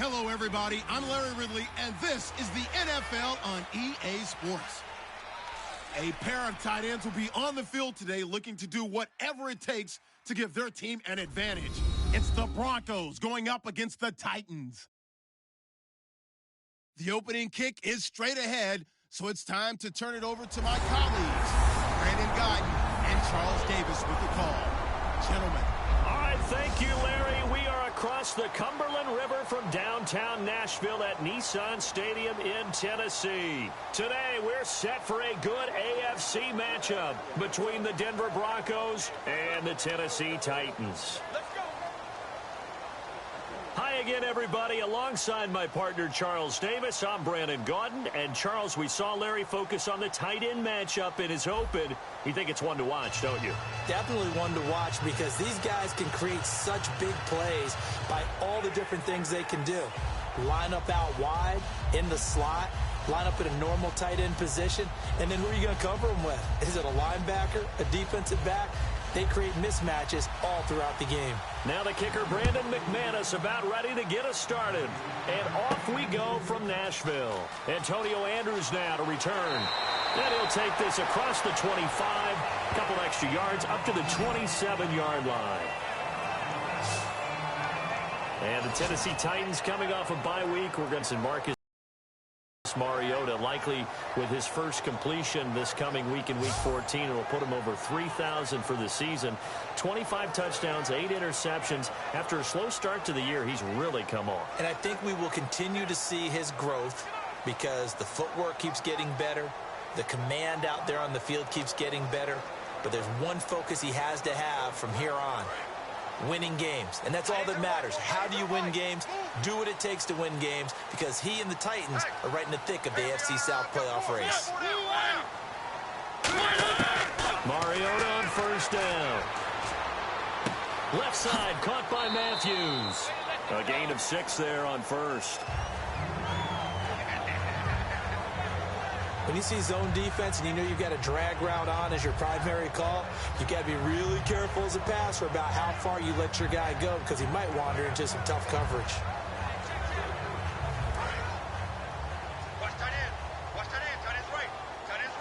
Hello, everybody. I'm Larry Ridley, and this is the NFL on EA Sports. A pair of tight ends will be on the field today looking to do whatever it takes to give their team an advantage. It's the Broncos going up against the Titans. The opening kick is straight ahead, so it's time to turn it over to my colleagues, Brandon Guyton and Charles Davis with the call. Gentlemen. All right, thank you, Larry. We are across the Cumberland River from downtown Nashville at Nissan Stadium in Tennessee. Today, we're set for a good AFC matchup between the Denver Broncos and the Tennessee Titans. Hi again, everybody. Alongside my partner, Charles Davis, I'm Brandon Gauden. And, Charles, we saw Larry focus on the tight end matchup in his open. You think it's one to watch, don't you? Definitely one to watch because these guys can create such big plays by all the different things they can do. Line up out wide, in the slot, line up in a normal tight end position, and then who are you going to cover them with? Is it a linebacker, a defensive back? They create mismatches all throughout the game. Now the kicker, Brandon McManus, about ready to get us started. And off we go from Nashville. Antonio Andrews now to return. And he'll take this across the 25, a couple extra yards, up to the 27-yard line. And the Tennessee Titans coming off a bye week. We're going to see Marcus Mariota likely with his first completion this coming week in Week 14. It'll put him over 3,000 for the season. 25 touchdowns, 8 interceptions. After a slow start to the year, he's really come on. And I think we will continue to see his growth because the footwork keeps getting better. The command out there on the field keeps getting better. But there's one focus he has to have from here on. Winning games. And that's all that matters. How do you win games? Do what it takes to win games because he and the Titans are right in the thick of the AFC South playoff race. Mariota on first down. Left side caught by Matthews. A gain of 6 there on first. When you see zone defense and you know you've got a drag route on as your primary call, you got to be really careful as a passer about how far you let your guy go because he might wander into some tough coverage. Watch tight end. Watch tight end. Tight end's right. Tight end's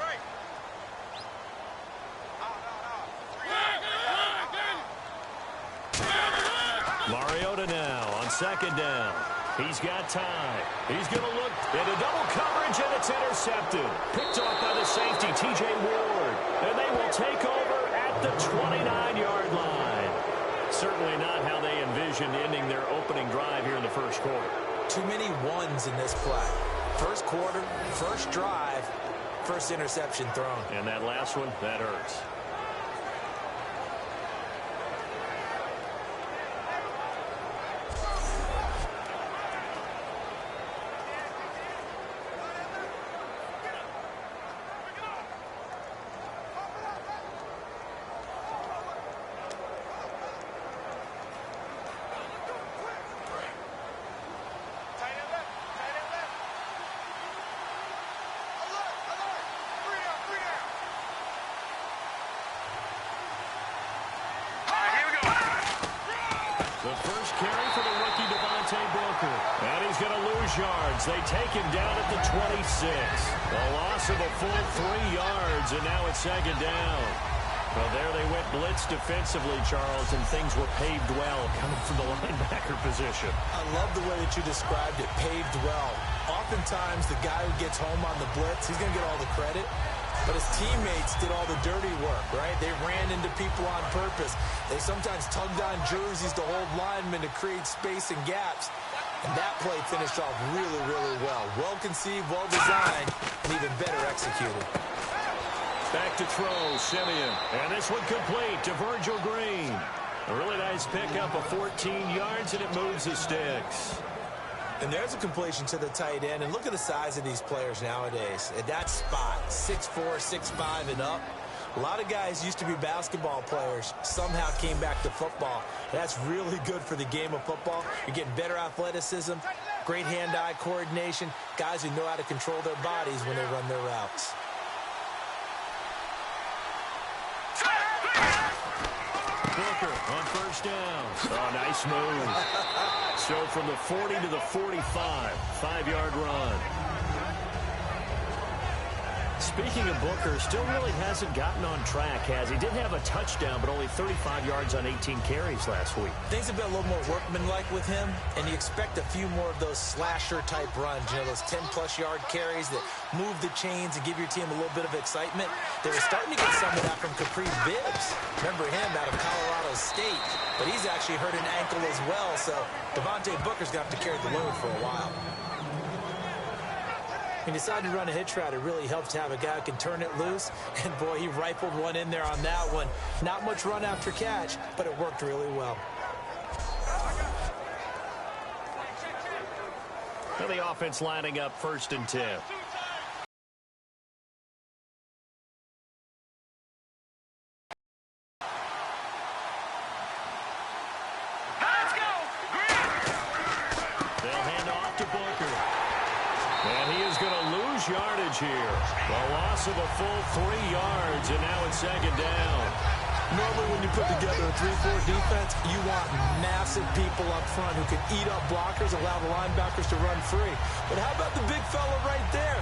right. Mariota now on second down. He's got time. He's going to look into double coverage, and it's intercepted. Picked off by the safety, T.J. Ward. And they will take over at the 29-yard line. Certainly not how they envisioned ending their opening drive here in the first quarter. Too many ones in this play. First quarter, first drive, first interception thrown. And that last one, that hurts. Yards. They take him down at the 26. A loss of a full 3 yards, and now it's second down. Well, there they went blitz defensively, Charles, and things were paved well coming from the linebacker position. I love the way that you described it, paved well. Oftentimes, the guy who gets home on the blitz, he's going to get all the credit. But his teammates did all the dirty work, right? They ran into people on purpose. They sometimes tugged on jerseys to hold linemen to create space and gaps. And that play finished off really, really well. Well conceived, well designed, and even better executed. Back to throw, Simeon. And this one complete to Virgil Green. A really nice pickup of 14 yards, and it moves the sticks. And there's a completion to the tight end. And look at the size of these players nowadays. At that spot, 6'4", 6'5", and up. A lot of guys used to be basketball players, somehow came back to football. That's really good for the game of football. You're getting better athleticism, great hand-eye coordination, guys who know how to control their bodies when they run their routes. Booker on first down. Oh, now Nice move. So from the 40 to the 45, 5-yard run. Speaking of Booker, still really hasn't gotten on track, has he? Did have a touchdown, but only 35 yards on 18 carries last week. Things have been a little more workmanlike with him, and you expect a few more of those slasher-type runs, you know, those 10-plus yard carries that move the chains and give your team a little bit of excitement. They were starting to get some of that from Capri Bibbs. Remember him out of Colorado State, but he's actually hurt an ankle as well, so Devontae Booker's going to have to carry the load for a while. He decided to run a hitch route. It really helps to have a guy who can turn it loose. And, boy, he rifled one in there on that one. Not much run after catch, but it worked really well. Well, the offense lining up 1st and 10. They'll hand off to Booker. And he is going to lose yardage here. A loss of a full 3 yards, and now it's 2nd down. Normally when you put together a 3-4 defense, you want massive people up front who can eat up blockers, allow the linebackers to run free. But how about the big fella right there?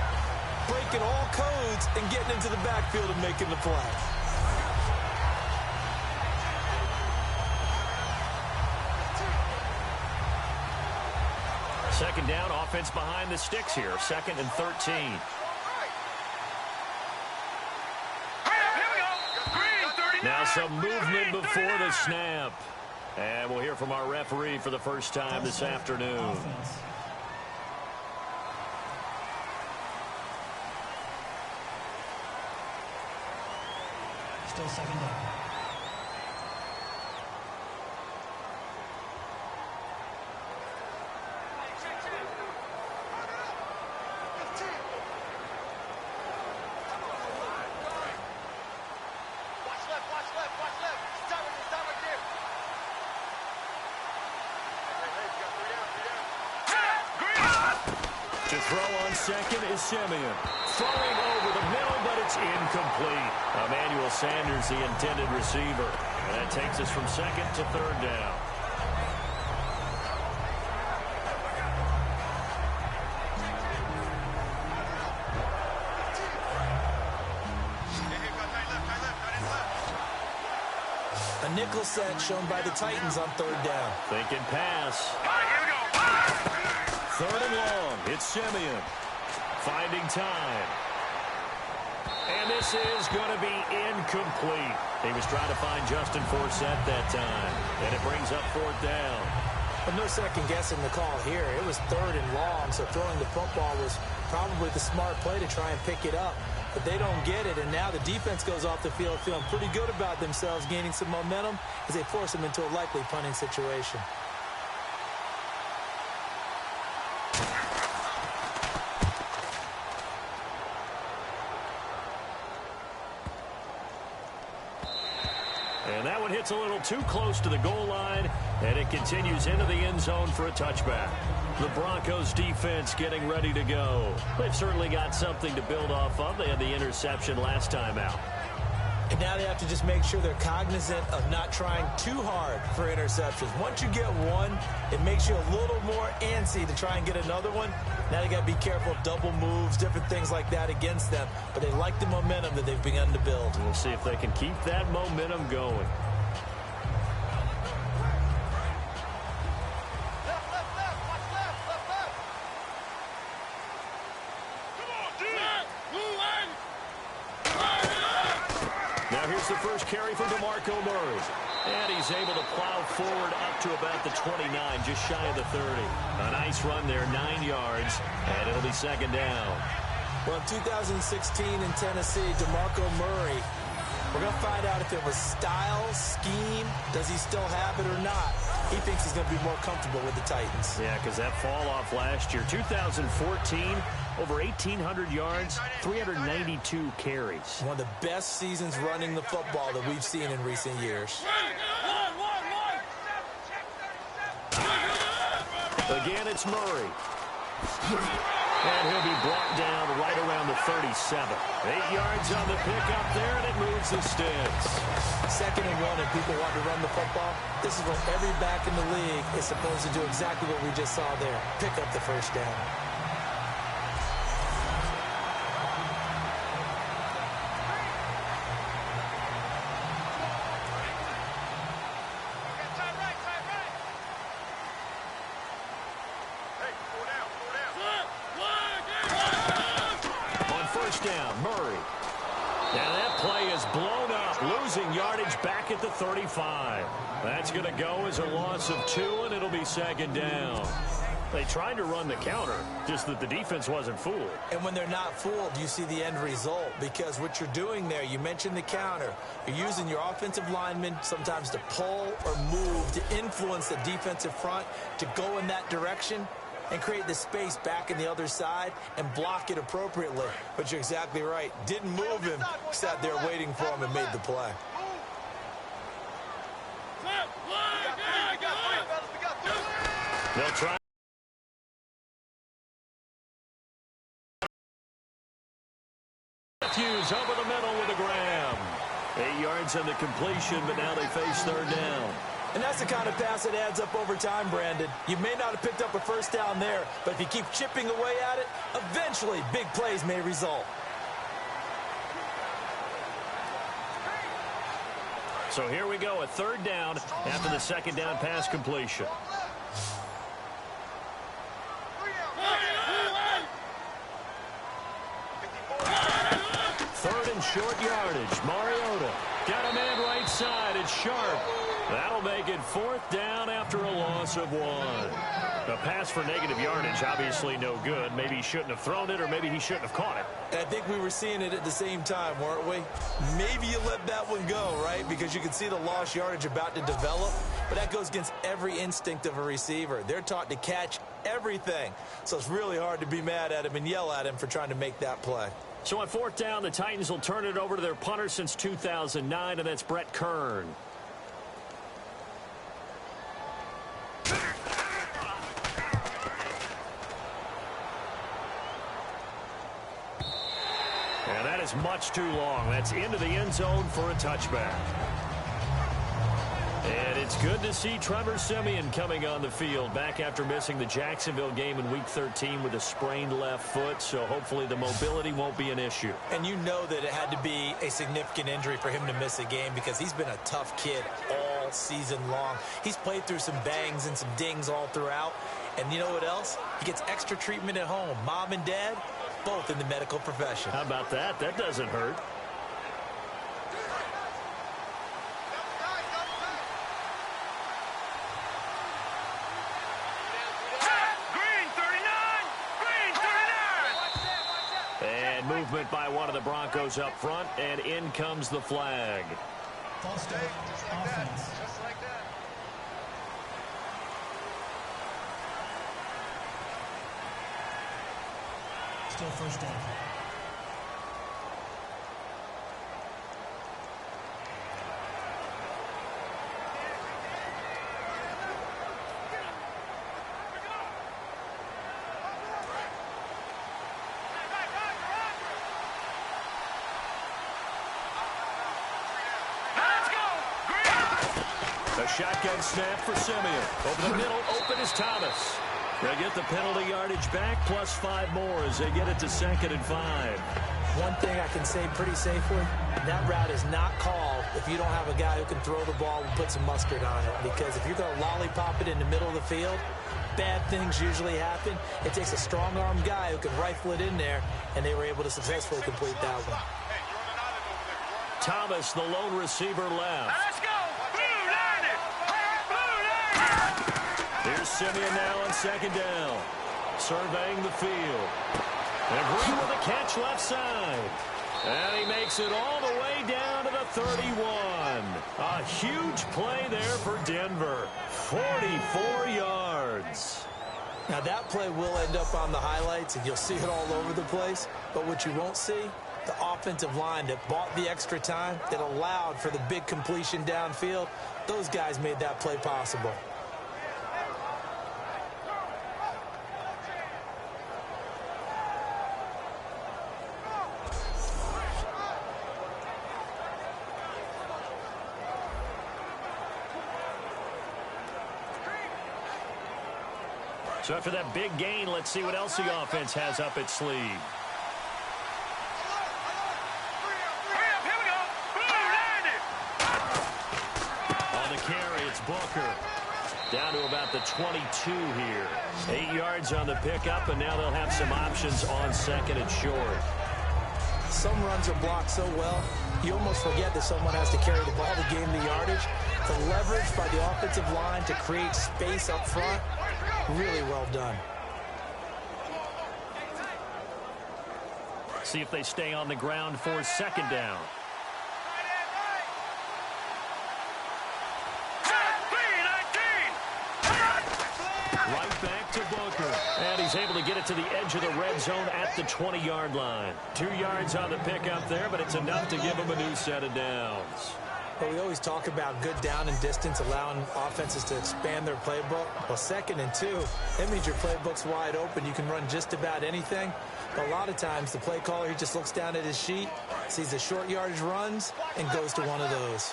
Breaking all codes and getting into the backfield and making the play. Second down, offense behind the sticks here. 2nd and 13. Now some movement before the snap. And we'll hear from our referee for the first time this afternoon. Still 2nd down. Throw on 2nd is Simeon. Throwing over the middle, but it's incomplete. Emmanuel Sanders, the intended receiver. And that takes us from 2nd to 3rd down. A nickel set shown by the Titans on 3rd down. Thinking pass. 3rd and long. It's Simeon. Finding time. And this is going to be incomplete. He was trying to find Justin Forsett that time. And it brings up 4th down. But no second guessing the call here. It was 3rd and long, so throwing the football was probably the smart play to try and pick it up. But they don't get it, and now the defense goes off the field feeling pretty good about themselves, gaining some momentum as they force them into a likely punting situation. And that one hits a little too close to the goal line, and it continues into the end zone for a touchback. The Broncos defense getting ready to go. They've certainly got something to build off of. They had the interception last time out. And now they have to just make sure they're cognizant of not trying too hard for interceptions. Once you get one, it makes you a little more antsy to try and get another one. Now they got to be careful of double moves, different things like that against them. But they like the momentum that they've begun to build. We'll see if they can keep that momentum going. The first carry for DeMarco Murray. And he's able to plow forward up to about the 29, just shy of the 30. A nice run there, 9 yards, and it'll be 2nd down. Well, in 2016 in Tennessee, DeMarco Murray, we're going to find out if it was style, scheme, does he still have it or not. He thinks he's going to be more comfortable with the Titans. Yeah, because that fall off last year, 2014, over 1,800 yards, 392 carries. One of the best seasons running the football that we've seen in recent years. Again, it's Murray. And he'll be brought down right around the 37. 8 yards on the pickup there, and it moves the sticks. 2nd 2nd and 1 and people want to run the football, this is when every back in the league is supposed to do exactly what we just saw there. Pick up the first down. Down, Murray. And that play is blown up, losing yardage back at the 35. That's going to go as a loss of 2, and it'll be 2nd down. They tried to run the counter, just that the defense wasn't fooled. And when they're not fooled, you see the end result, because what you're doing there, you mentioned the counter. You're using your offensive linemen sometimes to pull or move to influence the defensive front to go in that direction and create the space back in the other side and block it appropriately. But you're exactly right. Didn't move him, sat there waiting for him and made the play. They'll try. Matthews over the middle with a grab. 8 yards on the completion, but now they face 3rd down. And that's the kind of pass that adds up over time, Brandon. You may not have picked up a first down there, but if you keep chipping away at it, eventually big plays may result. So here we go, a 3rd down after the 2nd down pass completion. Third and short yardage. Mariota got a man right side. It's Sharp. That'll make it 4th down after a loss of 1. A pass for negative yardage, obviously no good. Maybe he shouldn't have thrown it, or maybe he shouldn't have caught it. And I think we were seeing it at the same time, weren't we? Maybe you let that one go, right? Because you can see the lost yardage about to develop. But that goes against every instinct of a receiver. They're taught to catch everything. So it's really hard to be mad at him and yell at him for trying to make that play. So on 4th down, the Titans will turn it over to their punter since 2009, and that's Brett Kern. And that is much too long. That's into the end zone for a touchback. And it's good to see Trevor Siemian coming on the field back after missing the Jacksonville game in Week 13 with a sprained left foot, so hopefully the mobility won't be an issue. And you know that it had to be a significant injury for him to miss a game, because he's been a tough kid all season long. He's played through some bangs and some dings all throughout. And you know what else? He gets extra treatment at home. Mom and dad, both in the medical profession. How about that? That doesn't hurt. Movement by one of the Broncos up front, and in comes the flag. False start, offense. Just like that. Still first down. Shotgun snap for Siemian. Over the middle, open is Thomas. They get the penalty yardage back, plus 5 more as they get it to 2nd and 5. One thing I can say pretty safely, that route is not called if you don't have a guy who can throw the ball and put some mustard on it. Because if you're going to lollipop it in the middle of the field, bad things usually happen. It takes a strong-armed guy who can rifle it in there, and they were able to successfully complete that one. Thomas, the lone receiver, left. Let's go. Here's Siemian now on 2nd down. Surveying the field. And Green with a catch left side. And he makes it all the way down to the 31. A huge play there for Denver. 44 yards. Now that play will end up on the highlights, and you'll see it all over the place. But what you won't see, the offensive line that bought the extra time, that allowed for the big completion downfield, those guys made that play possible. So after that big gain, let's see what else the offense has up its sleeve. On the carry, it's Booker. Down to about the 22 here. 8 yards on the pickup, and now they'll have some options on second and short. Some runs are blocked so well, you almost forget that someone has to carry the ball to gain the yardage. The leverage by the offensive line to create space up front, really well done. See if they stay on the ground for second down. Right back to Booker. And he's able to get it to the edge of the red zone at the 20-yard line. 2 yards on the pickup there, but it's enough to give him a new set of downs. But we always talk about good down and distance, allowing offenses to expand their playbook. Well, 2nd and 2, that means your playbook's wide open. You can run just about anything. But a lot of times, the play caller, he just looks down at his sheet, sees the short yardage runs, and goes to one of those.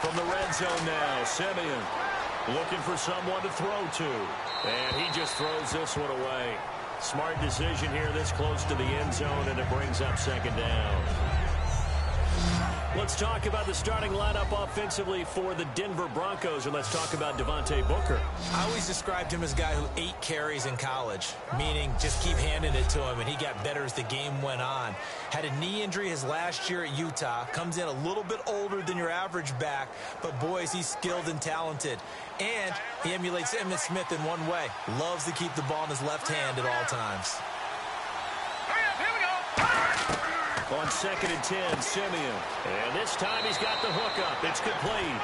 From the red zone now, Simeon looking for someone to throw to. And he just throws this one away. Smart decision here this close to the end zone, and it brings up second down. Let's talk about the starting lineup offensively for the Denver Broncos, and let's talk about Devontae Booker. I always described him as a guy who 8 carries in college, meaning just keep handing it to him, and he got better as the game went on. Had a knee injury his last year at Utah, comes in a little bit older than your average back, but boys, he's skilled and talented. And he emulates Emmitt Smith in one way. Loves to keep the ball in his left hand at all times. On 2nd and 10, Simeon. And this time he's got the hook up. It's complete.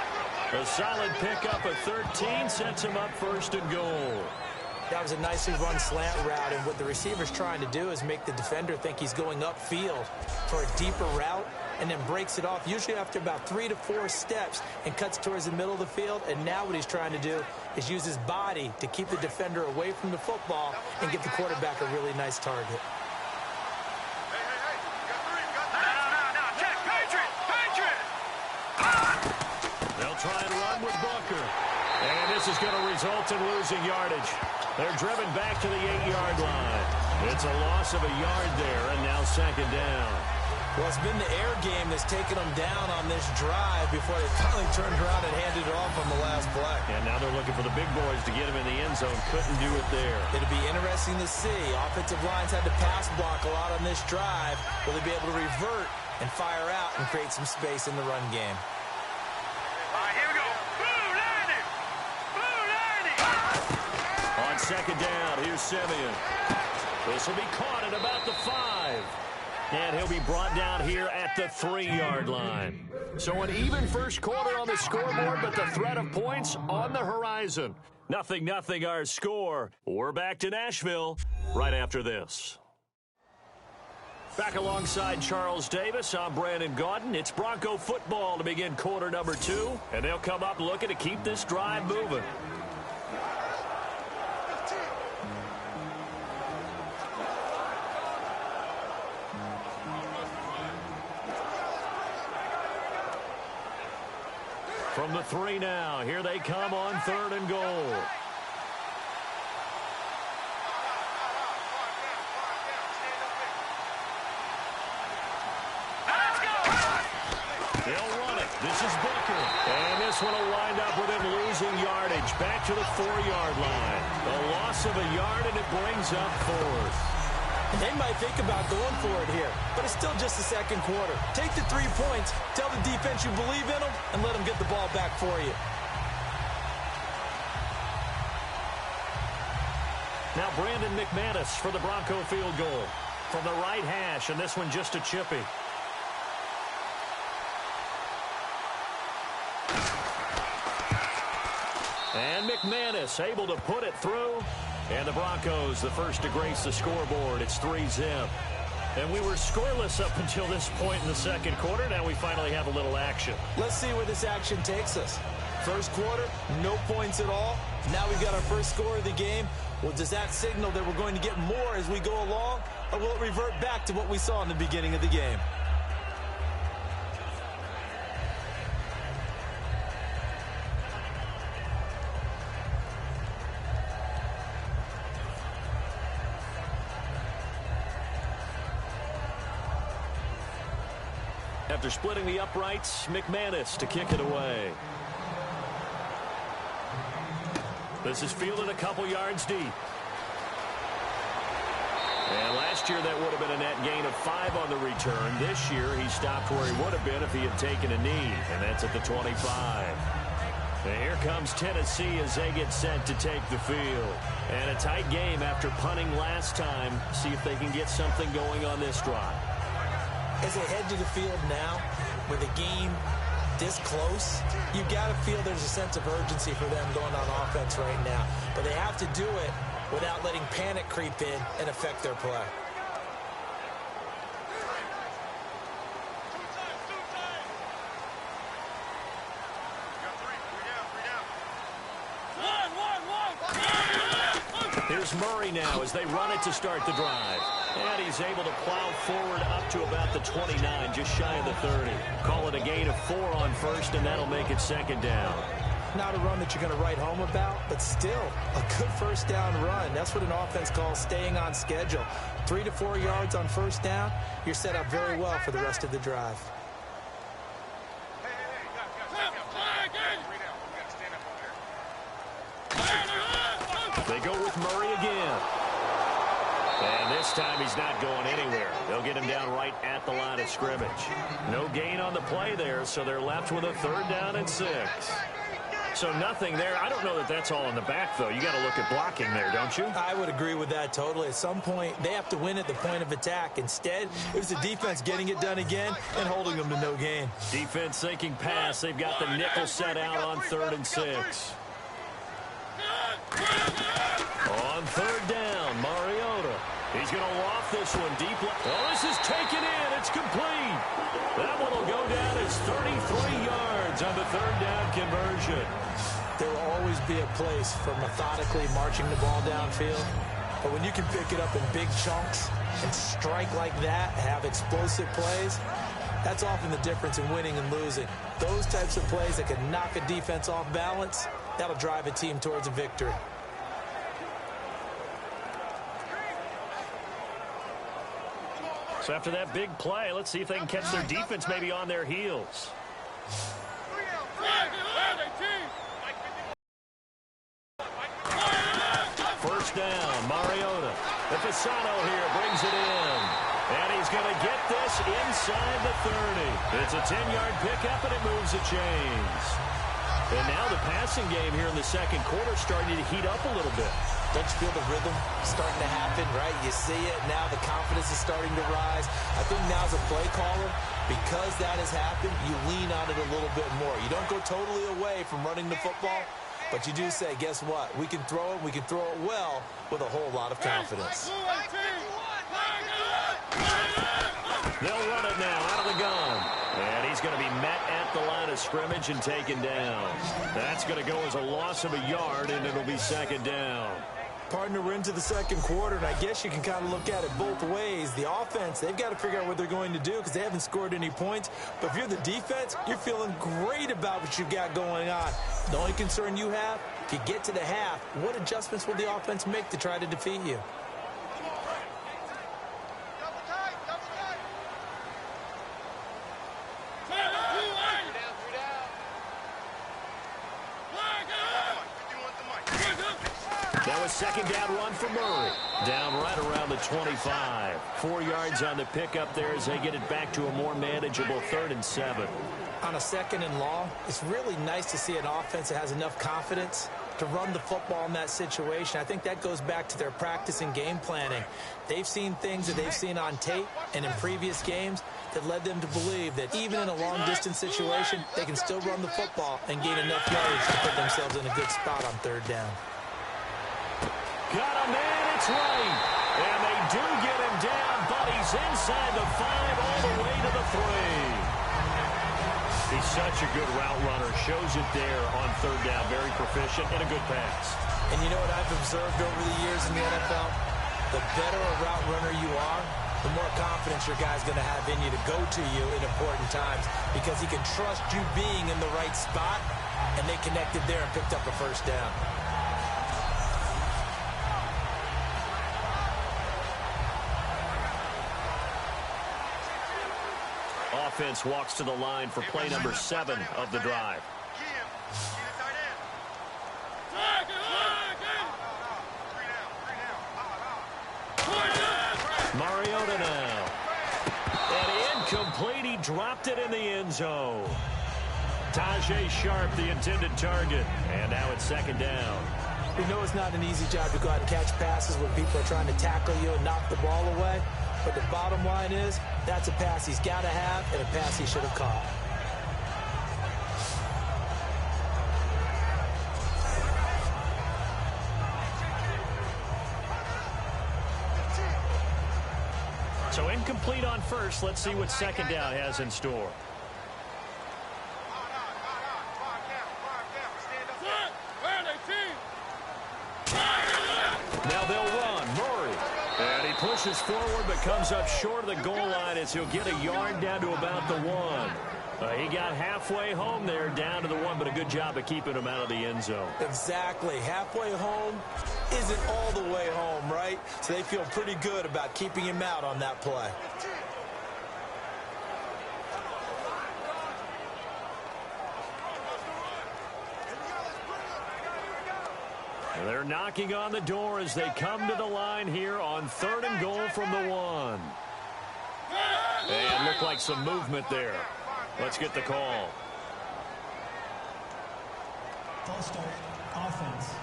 A solid pickup of 13 sets him up 1st and goal. That was a nicely run slant route, and what the receiver's trying to do is make the defender think he's going upfield for a deeper route, and then breaks it off, usually after about 3 to 4 steps, and cuts towards the middle of the field. And now what he's trying to do is use his body to keep the defender away from the football and give the quarterback a really nice target. Try and run with Booker. And this is going to result in losing yardage. They're driven back to the 8-yard line. It's a loss of a yard there, and now second down. Well, it's been the air game that's taken them down on this drive before they finally turned around and handed it off on the last play. And now they're looking for the big boys to get him in the end zone. Couldn't do it there. It'll be interesting to see. Offensive lines had to pass block a lot on this drive. Will they be able to revert and fire out and create some space in the run game? On second down, here's Simeon. This will be caught at about the 5. And he'll be brought down here at the 3-yard line. So an even first quarter on the scoreboard, but the threat of points on the horizon. 0-0 our score. We're back to Nashville right after this. Back alongside Charles Davis, I'm Brandon Gaudin. It's Bronco football to begin quarter number 2. And they'll come up looking to keep this drive moving. From the 3 now, here they come on 3rd and goal. They'll run it. This is Booker. And this one will wind up with him losing yardage. Back to the 4-yard line. A loss of a yard, and it brings up 4th. They might think about going for it here, but it's still just the second quarter. Take the 3 points, tell the defense you believe in them, and let them get the ball back for you. Now Brandon McManus for the Bronco field goal. From the right hash, and this one just a chippy. And McManus able to put it through. And the Broncos, the first to grace the scoreboard. It's 3-0. And we were scoreless up until this point in the second quarter. Now we finally have a little action. Let's see where this action takes us. First quarter, no points at all. Now we've got our first score of the game. Well, does that signal that we're going to get more as we go along? Or will it revert back to what we saw in the beginning of the game? After splitting the uprights, McManus to kick it away. This is fielded a couple yards deep. And last year that would have been a net gain of 5 on the return. This year he stopped where he would have been if he had taken a knee, and that's at the 25. And here comes Tennessee as they get set to take the field. And a tight game after punting last time. See if they can get something going on this drive. As they head to the field now, with the game this close, you've got to feel there's a sense of urgency for them going on offense right now. But they have to do it without letting panic creep in and affect their play. Here's Murray now as they run it to start the drive. And he's able to plow forward up to about the 29, just shy of the 30. Call it a gain of 4 on first, and that'll make it second down. Not a run that you're going to write home about, but still a good first down run. That's what an offense calls staying on schedule. 3 to 4 yards on first down, you're set up very well for the rest of the drive. They go with Murray again. And this time he's not going anywhere. They'll get him down right at the line of scrimmage. No gain on the play there, so they're left with a 3rd down and 6. So nothing there. I don't know that that's all in the back, though. You got to look at blocking there, don't you? I would agree with that totally. At some point, they have to win at the point of attack. Instead, it was the defense getting it done again and holding them to no gain. Defense thinking pass. They've got the nickel set out on 3rd and 6. On 3rd down, Mariota. He's going to loft this one deep. Oh, this is taken in. It's complete. That one will go down as 33 yards on the 3rd down conversion. There will always be a place for methodically marching the ball downfield. But when you can pick it up in big chunks and strike like that, have explosive plays, that's often the difference in winning and losing. Those types of plays that can knock a defense off balance, that'll drive a team towards a victory. So after that big play, let's see if they can catch their defense maybe on their heels. First down, Mariota. The Fasano here brings it in. And he's going to get this inside the 30. It's a 10-yard pickup, and it moves the chains. And now the passing game here in the second quarter starting to heat up a little bit. Don't you feel the rhythm starting to happen, right? You see it. Now the confidence is starting to rise. I think now as a play caller, because that has happened, you lean on it a little bit more. You don't go totally away from running the football, but you do say, guess what? We can throw it. We can throw it well with a whole lot of confidence. They'll run it now out of the gun. And he's going to be met at the line of scrimmage and taken down. That's going to go as a loss of a yard, and it'll be second down. Partner, we're into the second quarter, and I guess you can kind of look at it both ways. The offense, they've got to figure out what they're going to do because they haven't scored any points. But if you're the defense, you're feeling great about what you've got going on. The only concern you have, if you get to the half, what adjustments will the offense make to try to defeat you? That was second down run for Murray. Down right around the 25. 4 yards on the pickup there as they get it back to a more manageable 3rd and 7. On a 2nd and long, it's really nice to see an offense that has enough confidence to run the football in that situation. I think that goes back to their practice and game planning. They've seen things that they've seen on tape and in previous games that led them to believe that even in a long-distance situation, they can still run the football and gain enough yards to put themselves in a good spot on 3rd down. Got a man, it's right. And they do get him down, but he's inside the 5 all the way to the 3. He's such a good route runner. Shows it there on 3rd down. Very proficient and a good pass. And you know what I've observed over the years in the NFL? The better a route runner you are, the more confidence your guy's going to have in you to go to you in important times because he can trust you being in the right spot, and they connected there and picked up a first down. offense walks to the line for play number 7 of the drive. Mariota now. And incomplete. He dropped it in the end zone. Tajay Sharp, the intended target. And now it's second down. We know it's not an easy job to go out and catch passes when people are trying to tackle you and knock the ball away. But the bottom line is, that's a pass he's got to have and a pass he should have caught. So incomplete on first. Let's see what second down has in store. Now they'll run. Murray. And he pushes forward but comes up short of the goal line as he'll get a yard down to about the 1. He got halfway home there, down to the 1, but a good job of keeping him out of the end zone. Exactly. Halfway home isn't all the way home, right? So they feel pretty good about keeping him out on that play. They're knocking on the door as they come to the line here on 3rd and goal from the 1. And looked like some movement there. Let's get the call. False start, offense.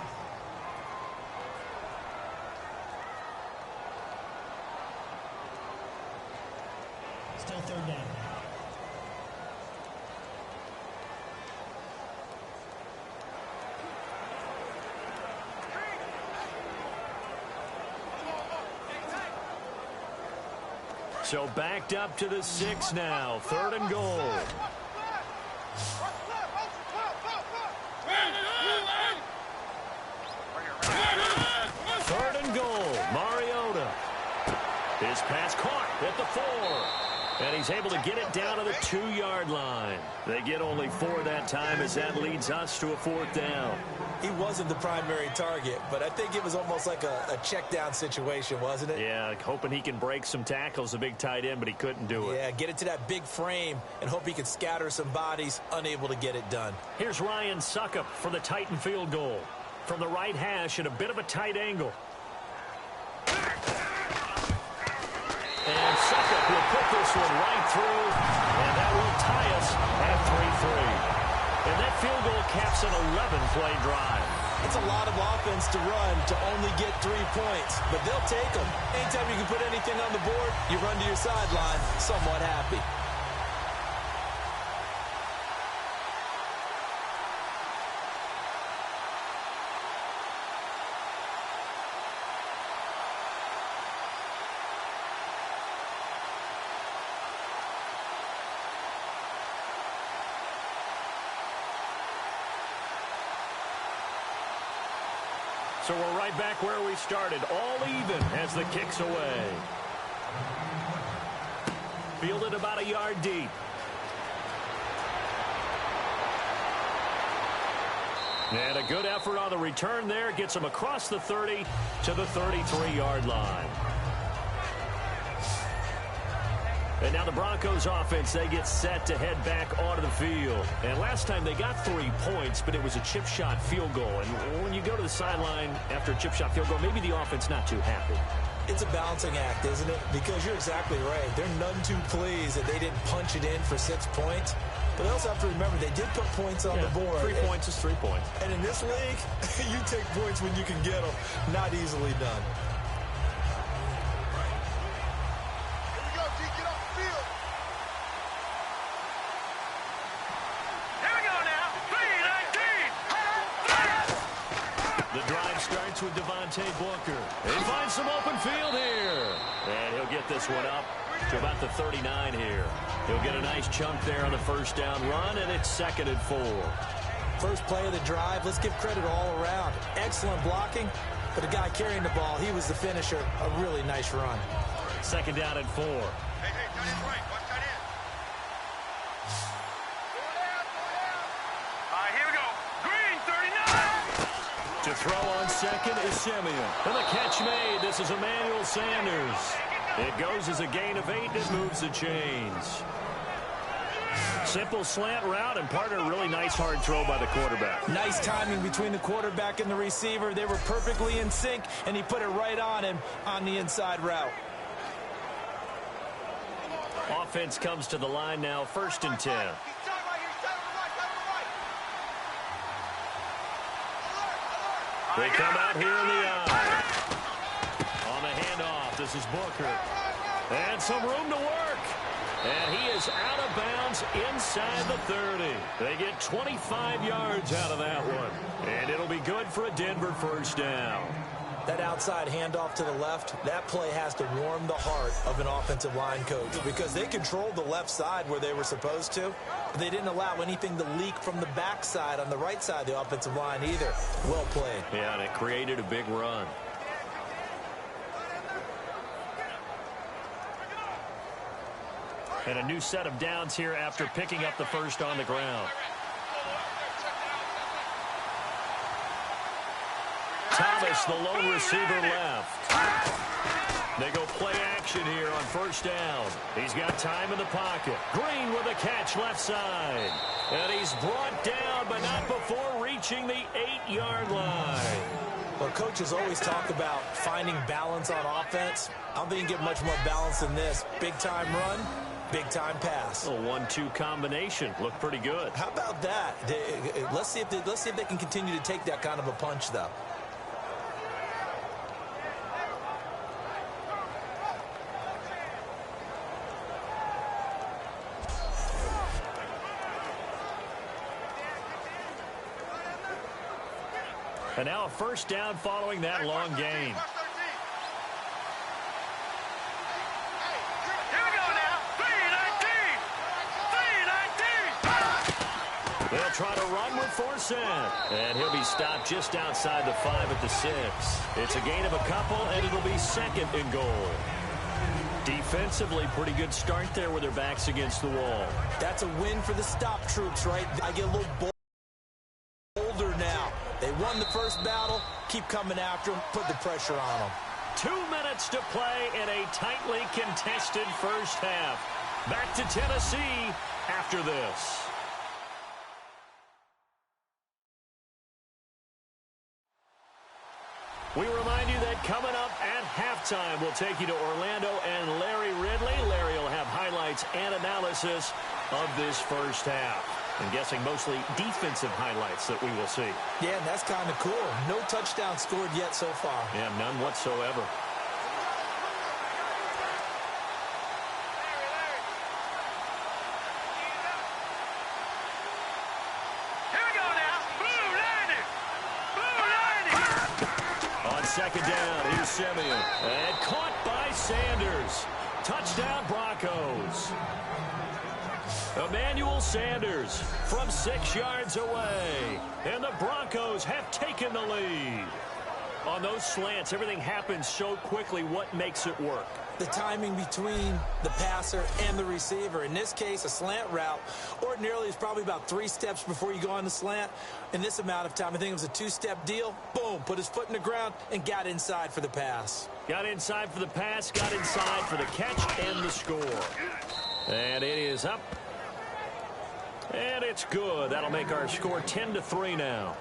Still 3rd down. So backed up to the 6 now. 3rd and goal. Third and goal. Mariota. His pass caught at the 4. And he's able to get it down to the 2-yard line. They get only 4 that time as that leads us to a 4th down. He wasn't the primary target, but I think it was almost like a check down situation, wasn't it? Yeah, hoping he can break some tackles, a big tight end, but he couldn't do it. Yeah, get it to that big frame and hope he can scatter some bodies, unable to get it done. Here's Ryan Suckup for the Titan field goal. From the right hash at a bit of a tight angle. And Suckup will put this one right through, and that will tie us at 3-3. And that field goal caps an 11-play drive. It's a lot of offense to run to only get 3 points, but they'll take them. Anytime you can put anything on the board, you run to your sideline somewhat happy. So we're right back where we started, all even as the kick's away. Fielded about a yard deep. And a good effort on the return there. Gets him across the 30 to the 33-yard line. And now the Broncos offense, they get set to head back onto the field. And last time they got 3 points, but it was a chip shot field goal. And when you go to the sideline after a chip shot field goal, maybe the offense not too happy. It's a balancing act, isn't it? Because you're exactly right. They're none too pleased that they didn't punch it in for 6 points. But they also have to remember they did put points on the board. 3 points is 3 points. And in this league, you take points when you can get them. Not easily done. With Devontae Booker. He finds some open field here. And he'll get this one up to about the 39 here. He'll get a nice chunk there on the first down run, and it's 2nd and 4. First play of the drive, let's give credit all around. Excellent blocking, but the guy carrying the ball, he was the finisher. A really nice run. 2nd down and 4. Hey, tight end right. Watch tight end. All right, here we go. Green, 39. To throw on second is Simeon. And the catch made. This is Emmanuel Sanders. It goes as a gain of 8. It moves the chains. Simple slant route, and part of a really nice hard throw by the quarterback. Nice timing between the quarterback and the receiver. They were perfectly in sync, and he put it right on him on the inside route. Offense comes to the line now, 1st and 10. They come out here in the eye. On the handoff, this is Booker. And some room to work. And he is out of bounds inside the 30. They get 25 yards out of that one. And it'll be good for a Denver 1st down. That outside handoff to the left, that play has to warm the heart of an offensive line coach because they controlled the left side where they were supposed to, but they didn't allow anything to leak from the backside on the right side of the offensive line either. Well played. Yeah, and it created a big run. And a new set of downs here after picking up the 1st on the ground. Thomas, the lone receiver, left. They go play action here on 1st down. He's got time in the pocket. Green with a catch left side. And he's brought down, but not before reaching the 8-yard line. Well, coaches always talk about finding balance on offense. I don't think you get much more balance than this. Big-time run, big-time pass. A 1-2 combination. Looked pretty good. How about that? Let's see if they can continue to take that kind of a punch, though. And now a 1st down following that long gain. They'll try to run with Forsett. And he'll be stopped just outside the 5 at the 6. It's a gain of a couple, and it'll be 2nd and goal. Defensively, pretty good start there with their backs against the wall. That's a win for the stop troops, right? I get a little bolder now. They won the 1st battle. Keep coming after them. Put the pressure on them. 2 minutes to play in a tightly contested 1st half. Back to Tennessee after this. We remind you that coming up at halftime, we'll take you to Orlando and Larry Ridley. Larry will have highlights and analysis of this 1st half. I'm guessing mostly defensive highlights that we will see. Yeah, and that's kind of cool. No touchdown scored yet so far. Yeah, none whatsoever. Here we go now. Blue landing. Blue landing. On 2nd down, here's Simeon. And caught by Sanders. Touchdown, Broncos. Emmanuel Sanders from 6 yards away. And the Broncos have taken the lead. On those slants, everything happens so quickly. What makes it work? The timing between the passer and the receiver. In this case, a slant route ordinarily is probably about 3 steps before you go on the slant. In this amount of time, I think it was a 2-step deal. Boom, put his foot in the ground and got inside for the pass. Got inside for the pass, got inside for the catch and the score. And it is up. And it's good. That'll make our score 10-3 now.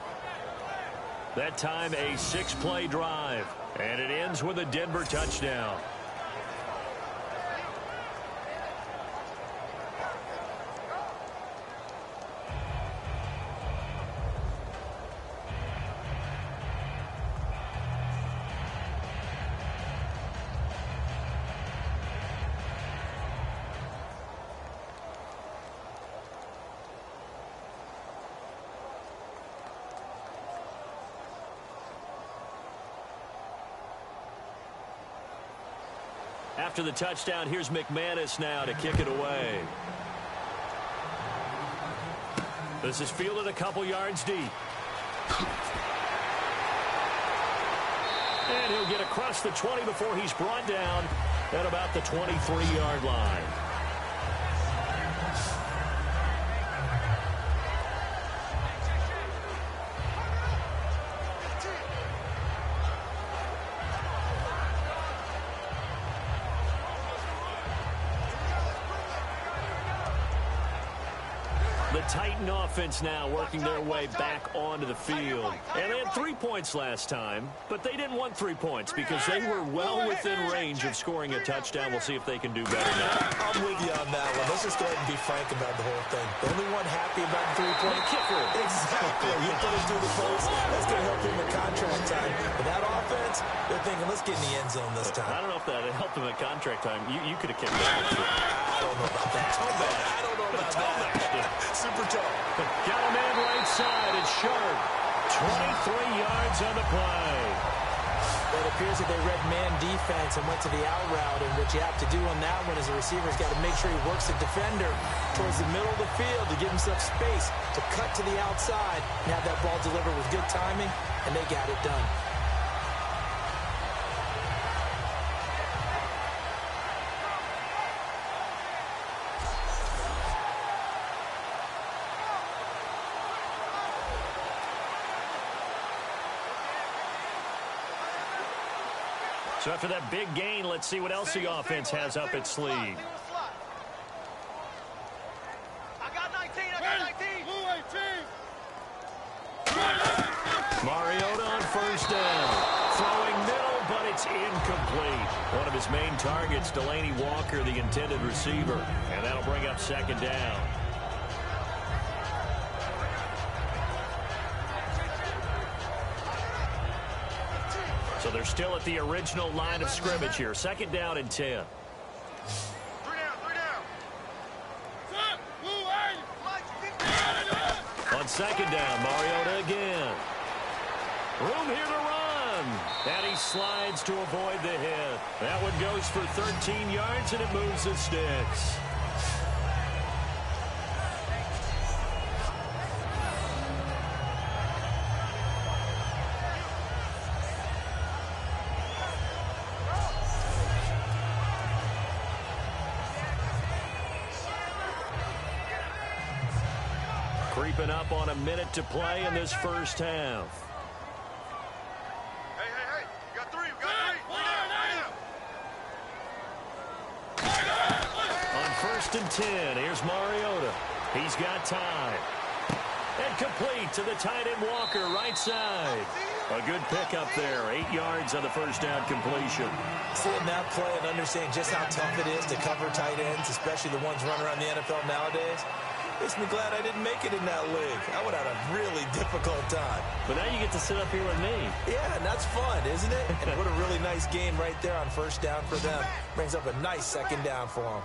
That time a 6-play drive. And it ends with a Denver touchdown. After the touchdown, here's McManus now to kick it away. This is fielded a couple yards deep. And he'll get across the 20 before he's brought down at about the 23-yard line. The Titan offense now working their way back onto the field. And they had 3 points last time, but they didn't want 3 points because they were well within range of scoring a touchdown. We'll see if they can do better now. I'm with you on that one. Let's just go ahead and be frank about the whole thing. The only one happy about the three-point kicker. Exactly. You put it through the post. That's going to help him in contract time. But that offense, they're thinking, let's get in the end zone this time. I don't know if that helped him at contract time. You could have kicked that. I don't know about that. I don't know about that. Super tall. Got a man right side. It's Sharp. 23 yards on the play. Well, it appears that they read man defense and went to the out route, and what you have to do on that one is the receiver's got to make sure he works the defender towards the middle of the field to give himself space to cut to the outside and have that ball delivered with good timing, and they got it done. So after that big gain, let's see what else the offense has up its sleeve. I got 19. I got 19. Mariota on first down. Throwing middle, but it's incomplete. One of his main targets, Delaney Walker, the intended receiver. And that'll bring up second down. So they're still at the original line of scrimmage here. Second down and 10. Three down. On second down, Mariota again. Room here to run. And he slides to avoid the hit. That one goes for 13 yards, and it moves the sticks. Creeping up on a minute to play in this first half. Hey. You got three. On first and 10, here's Mariota. He's got time. And complete to the tight end Walker, right side. A good pickup there. 8 yards on the first down completion. Seeing that play and understanding just how tough it is to cover tight ends, especially the ones running around the NFL nowadays, makes me glad I didn't make it in that league. I would have had a really difficult time. But now you get to sit up here with me. Yeah, and that's fun, isn't it? And what a really nice game right there on first down for them. Brings up a nice second down for them.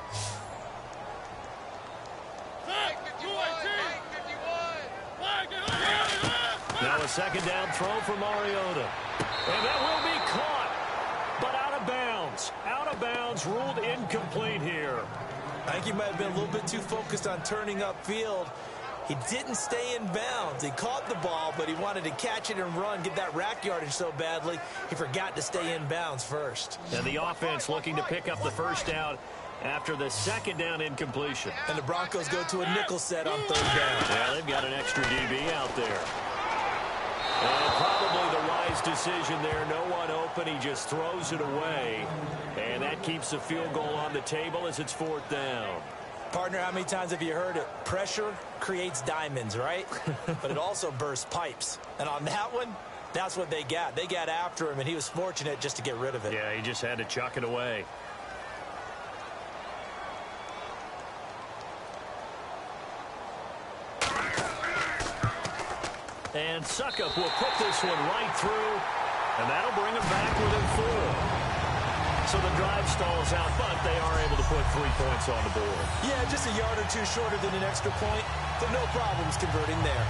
Now a second down throw for Mariota. And that will be caught, but out of bounds. Out of bounds, ruled incomplete here. I think he might have been a little bit too focused on turning upfield. He didn't stay in bounds. He caught the ball, but he wanted to catch it and run, get that rack yardage so badly, he forgot to stay in bounds first. And the offense looking to pick up the first down after the second down incompletion. And the Broncos go to a nickel set on third down. Yeah, they've got an extra DB out there. And probably the wise decision there. No one open. He just throws it away. And that keeps the field goal on the table as it's fourth down. Partner, how many times have you heard it? Pressure creates diamonds, right? But it also bursts pipes. And on that one, that's what they got. They got after him, and he was fortunate just to get rid of it. Yeah, he just had to chuck it away. And Suckup will put this one right through, and that'll bring him back within 4. So the drive stalls out, but they are able to put 3 points on the board. Yeah, just a yard or two shorter than an extra point, but no problems converting there.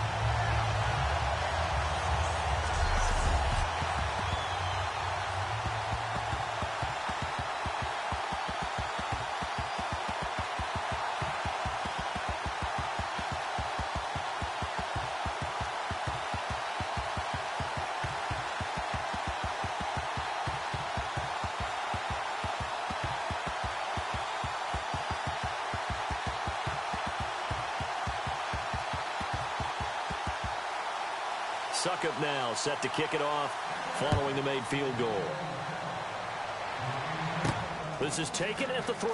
Suckup now set to kick it off following the made field goal. This is taken at the 3.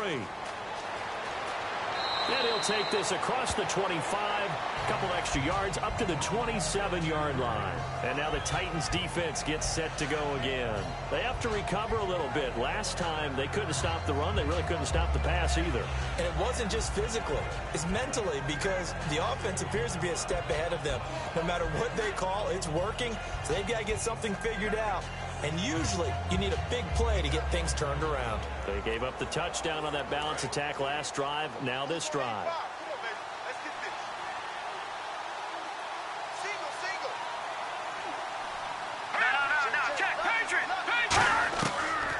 And he'll take this across the 25, a couple extra yards up to the 27-yard line. And now the Titans defense gets set to go again. They have to recover a little bit. Last time they couldn't stop the run. They really couldn't stop the pass either. And it wasn't just physically. It's mentally, because the offense appears to be a step ahead of them. No matter what they call, it's working. So they've got to get something figured out. And usually, you need a big play to get things turned around. They gave up the touchdown on that balance attack last drive. Now this drive.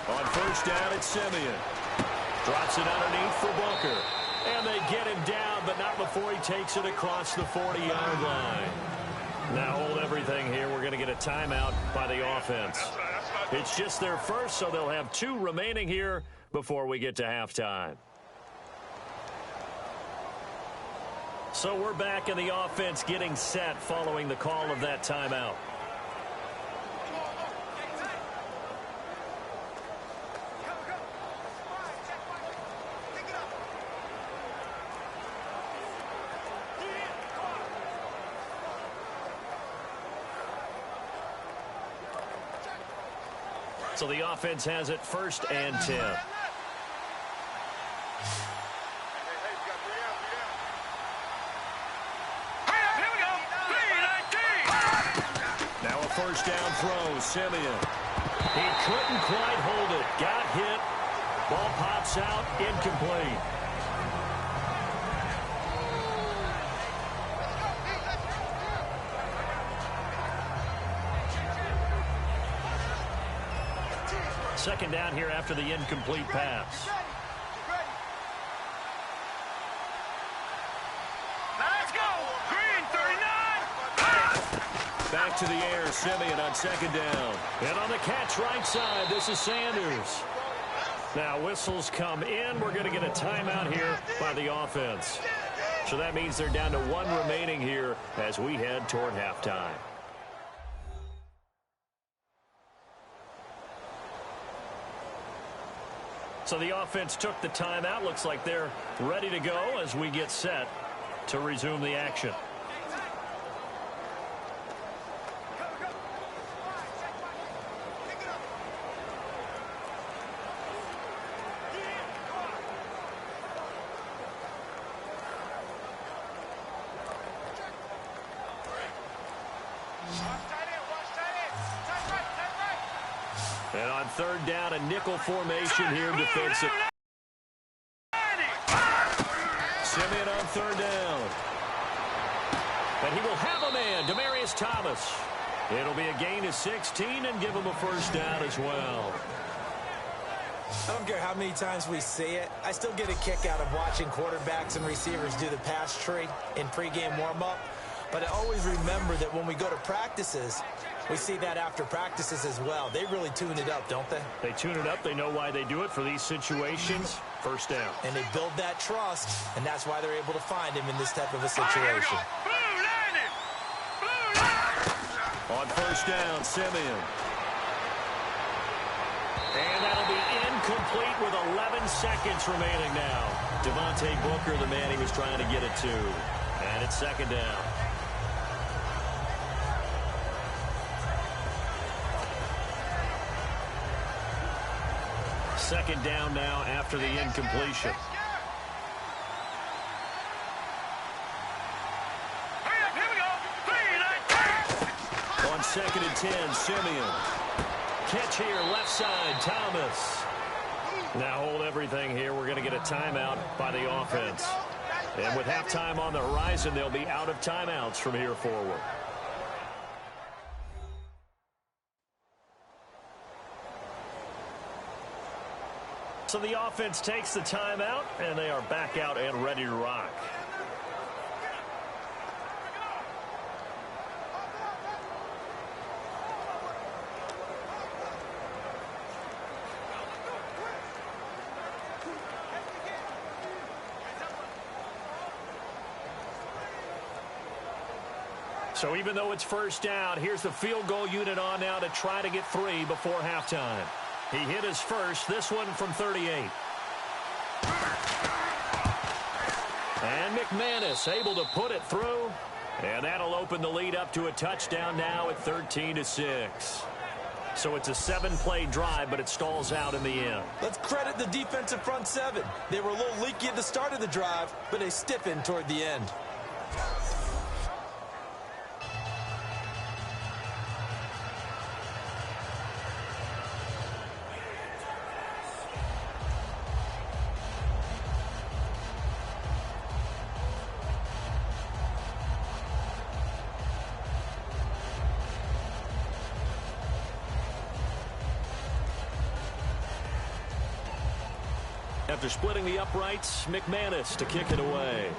On first down, it's Simeon. Drops it underneath for Booker. And they get him down, but not before he takes it across the 40-yard line. Now hold everything here. We're going to get a timeout by the offense. It's just their first, so they'll have 2 remaining here before we get to halftime. So we're back in the offense getting set following the call of that timeout. So the offense has it 1st and 10. Now a first down throw, Simeon. He couldn't quite hold it. Got hit. Ball pops out, incomplete. Second down here after the incomplete pass. Let's go! Green 39! Back to the air, Simeon on second down. And on the catch right side, this is Sanders. Now whistles come in. We're going to get a timeout here by the offense. So that means they're down to 1 remaining here as we head toward halftime. So the offense took the timeout. Looks like they're ready to go as we get set to resume the action. And on third down, a nickel formation here defensive. Simeon on third down. And he will have a man, Demaryius Thomas. It'll be a gain of 16 and give him a first down as well. I don't care how many times we see it. I still get a kick out of watching quarterbacks and receivers do the pass tree in pregame warm-up. But I always remember that when we go to practices, we see that after practices as well. They really tune it up, don't they? They tune it up. They know why they do it for these situations. First down. And they build that trust, and that's why they're able to find him in this type of a situation. On first down, Simeon. And that'll be incomplete with 11 seconds remaining now. Devontae Booker, the man he was trying to get it to. And it's second down. Second down now after the incompletion. On second and 10, Simeon. Catch here, left side, Thomas. Now hold everything here. We're going to get a timeout by the offense. And with halftime on the horizon, they'll be out of timeouts from here forward. So the offense takes the timeout, and they are back out and ready to rock. So even though it's first down, here's the field goal unit on now to try to get 3 before halftime. He hit his first, this one from 38. And McManus able to put it through. And that'll open the lead up to a touchdown now at 13-6. So it's a 7-play drive, but it stalls out in the end. Let's credit the defensive front seven. They were a little leaky at the start of the drive, but they stiffened toward the end. After splitting the uprights, McManus to kick it away.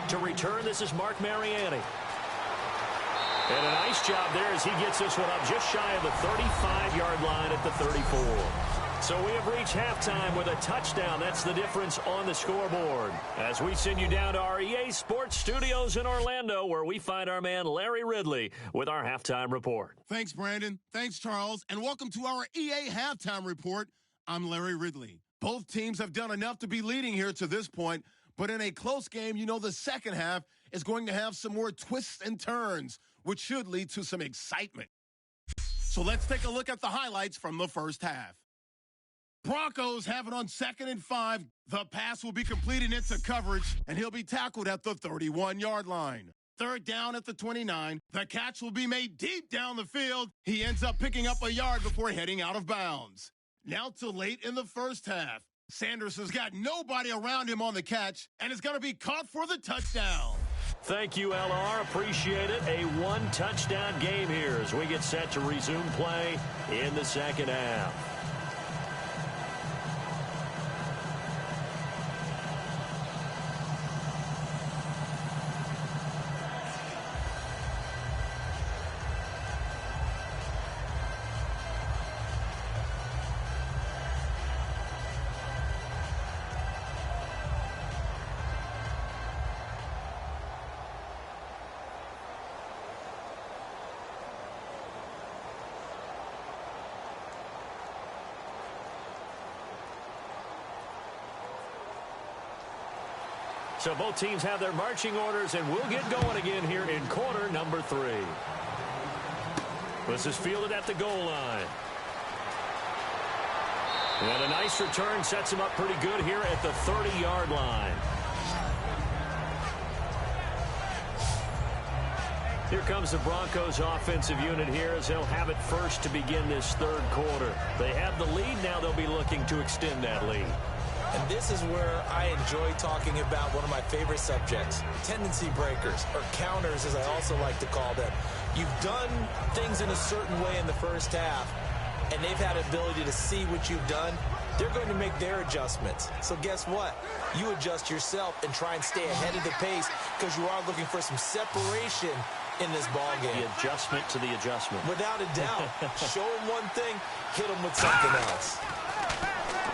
To return, this is Mark Mariani. And a nice job there as he gets this one up just shy of the 35-yard line at the 34. So we have reached halftime with a touchdown. That's the difference on the scoreboard. As we send you down to our EA Sports Studios in Orlando, where we find our man Larry Ridley with our halftime report. Thanks, Brandon. Thanks, Charles. And welcome to our EA Halftime Report. I'm Larry Ridley. Both teams have done enough to be leading here to this point, but in a close game, you know the second half is going to have some more twists and turns, which should lead to some excitement. So let's take a look at the highlights from the first half. Broncos have it on 2nd and 5. The pass will be completed into coverage, and he'll be tackled at the 31-yard line. 3rd down at the 29. The catch will be made deep down the field. He ends up picking up a yard before heading out of bounds. Now to late in the first half. Sanders has got nobody around him on the catch, and is going to be caught for the touchdown. Thank you, LR. Appreciate it. A one-touchdown game here as we get set to resume play in the second half. So both teams have their marching orders, and we'll get going again here in quarter number 3. This is fielded at the goal line. And a nice return sets him up pretty good here at the 30-yard line. Here comes the Broncos offensive unit here as they'll have it first to begin this third quarter. They have the lead. Now they'll be looking to extend that lead. And this is where I enjoy talking about one of my favorite subjects, tendency breakers, or counters as I also like to call them. You've done things in a certain way in the first half, and they've had ability to see what you've done. They're going to make their adjustments. So guess what? You adjust yourself and try and stay ahead of the pace because you are looking for some separation in this ball game. The adjustment to the adjustment. Without a doubt. Show them one thing, hit them with something else.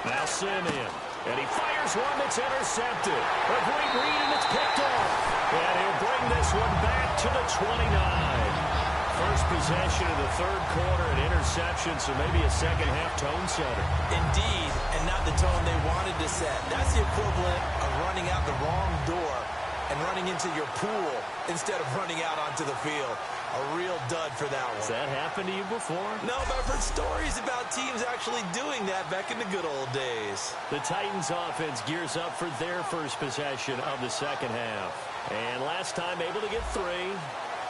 Now Simeon. And he fires one that's intercepted. A great read, and it's picked off. And he'll bring this one back to the 29. First possession of the third quarter, an interception, so maybe a second-half tone setter. Indeed, and not the tone they wanted to set. That's the equivalent of running out the wrong door and running into your pool instead of running out onto the field. A real dud for that one. Has that happened to you before? No, but I've heard stories about teams actually doing that back in the good old days. The Titans offense gears up for their first possession of the second half. And last time able to get 3.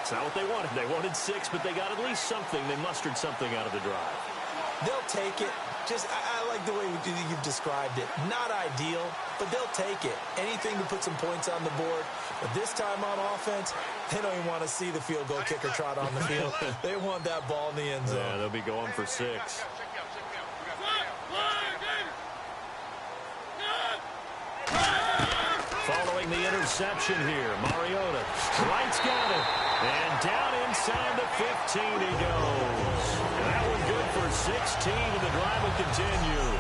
It's not what they wanted. They wanted 6, but they got at least something. They mustered something out of the drive. They'll take it. I like the way you've described it. Not ideal, but they'll take it. Anything to put some points on the board. But this time on offense, they don't even want to see the field goal kicker trot on the field. They want that ball in the end zone. Yeah, they'll be going for 6. Following the interception here, Mariota. Wright's got it. And down inside the 15 he goes. That one good for 16, and the drive will continue.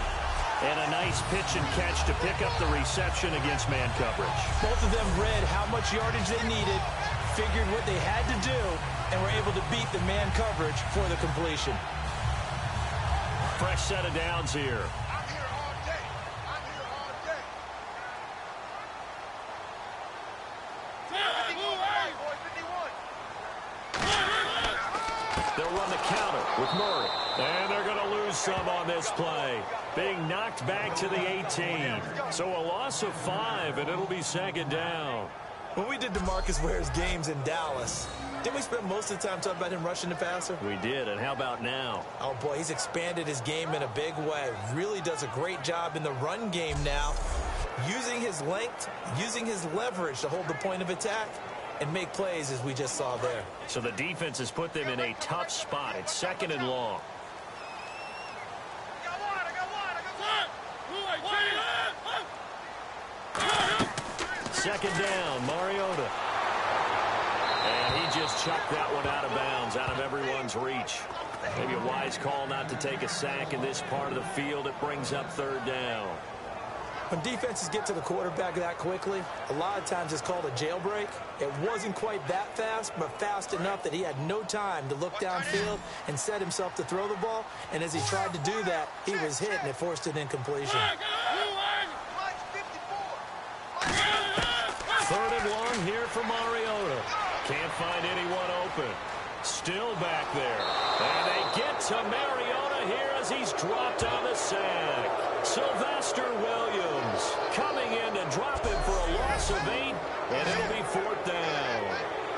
And a nice pitch and catch to pick up the reception against man coverage. Both of them read how much yardage they needed, figured what they had to do, and were able to beat the man coverage for the completion. Fresh set of downs here. I'm here all day. I'm here all day. with Murray. And they're going to lose some on this play. Being knocked back to the 18. So a loss of 5, and it'll be second down. When we did DeMarcus Ware's games in Dallas, didn't we spend most of the time talking about him rushing the passer? We did, and how about now? Oh, boy, he's expanded his game in a big way. Really does a great job in the run game now, using his length, using his leverage to hold the point of attack and make plays as we just saw there. So the defense has put them in a tough spot. It's second and long. Second down, Mariota. And he just chucked that one out of bounds, out of everyone's reach. Maybe a wise call not to take a sack in this part of the field. It brings up third down. When defenses get to the quarterback that quickly, a lot of times it's called a jailbreak. It wasn't quite that fast, but fast enough that he had no time to look downfield and set himself to throw the ball. And as he tried to do that, he was hit, and it forced an incompletion. Third and long here for Mariota. Can't find anyone open. Still back there. And they get to Mariota here as he's dropped on the sack. Sylvester Williams coming in to drop him for a loss of 8, and it'll be fourth down.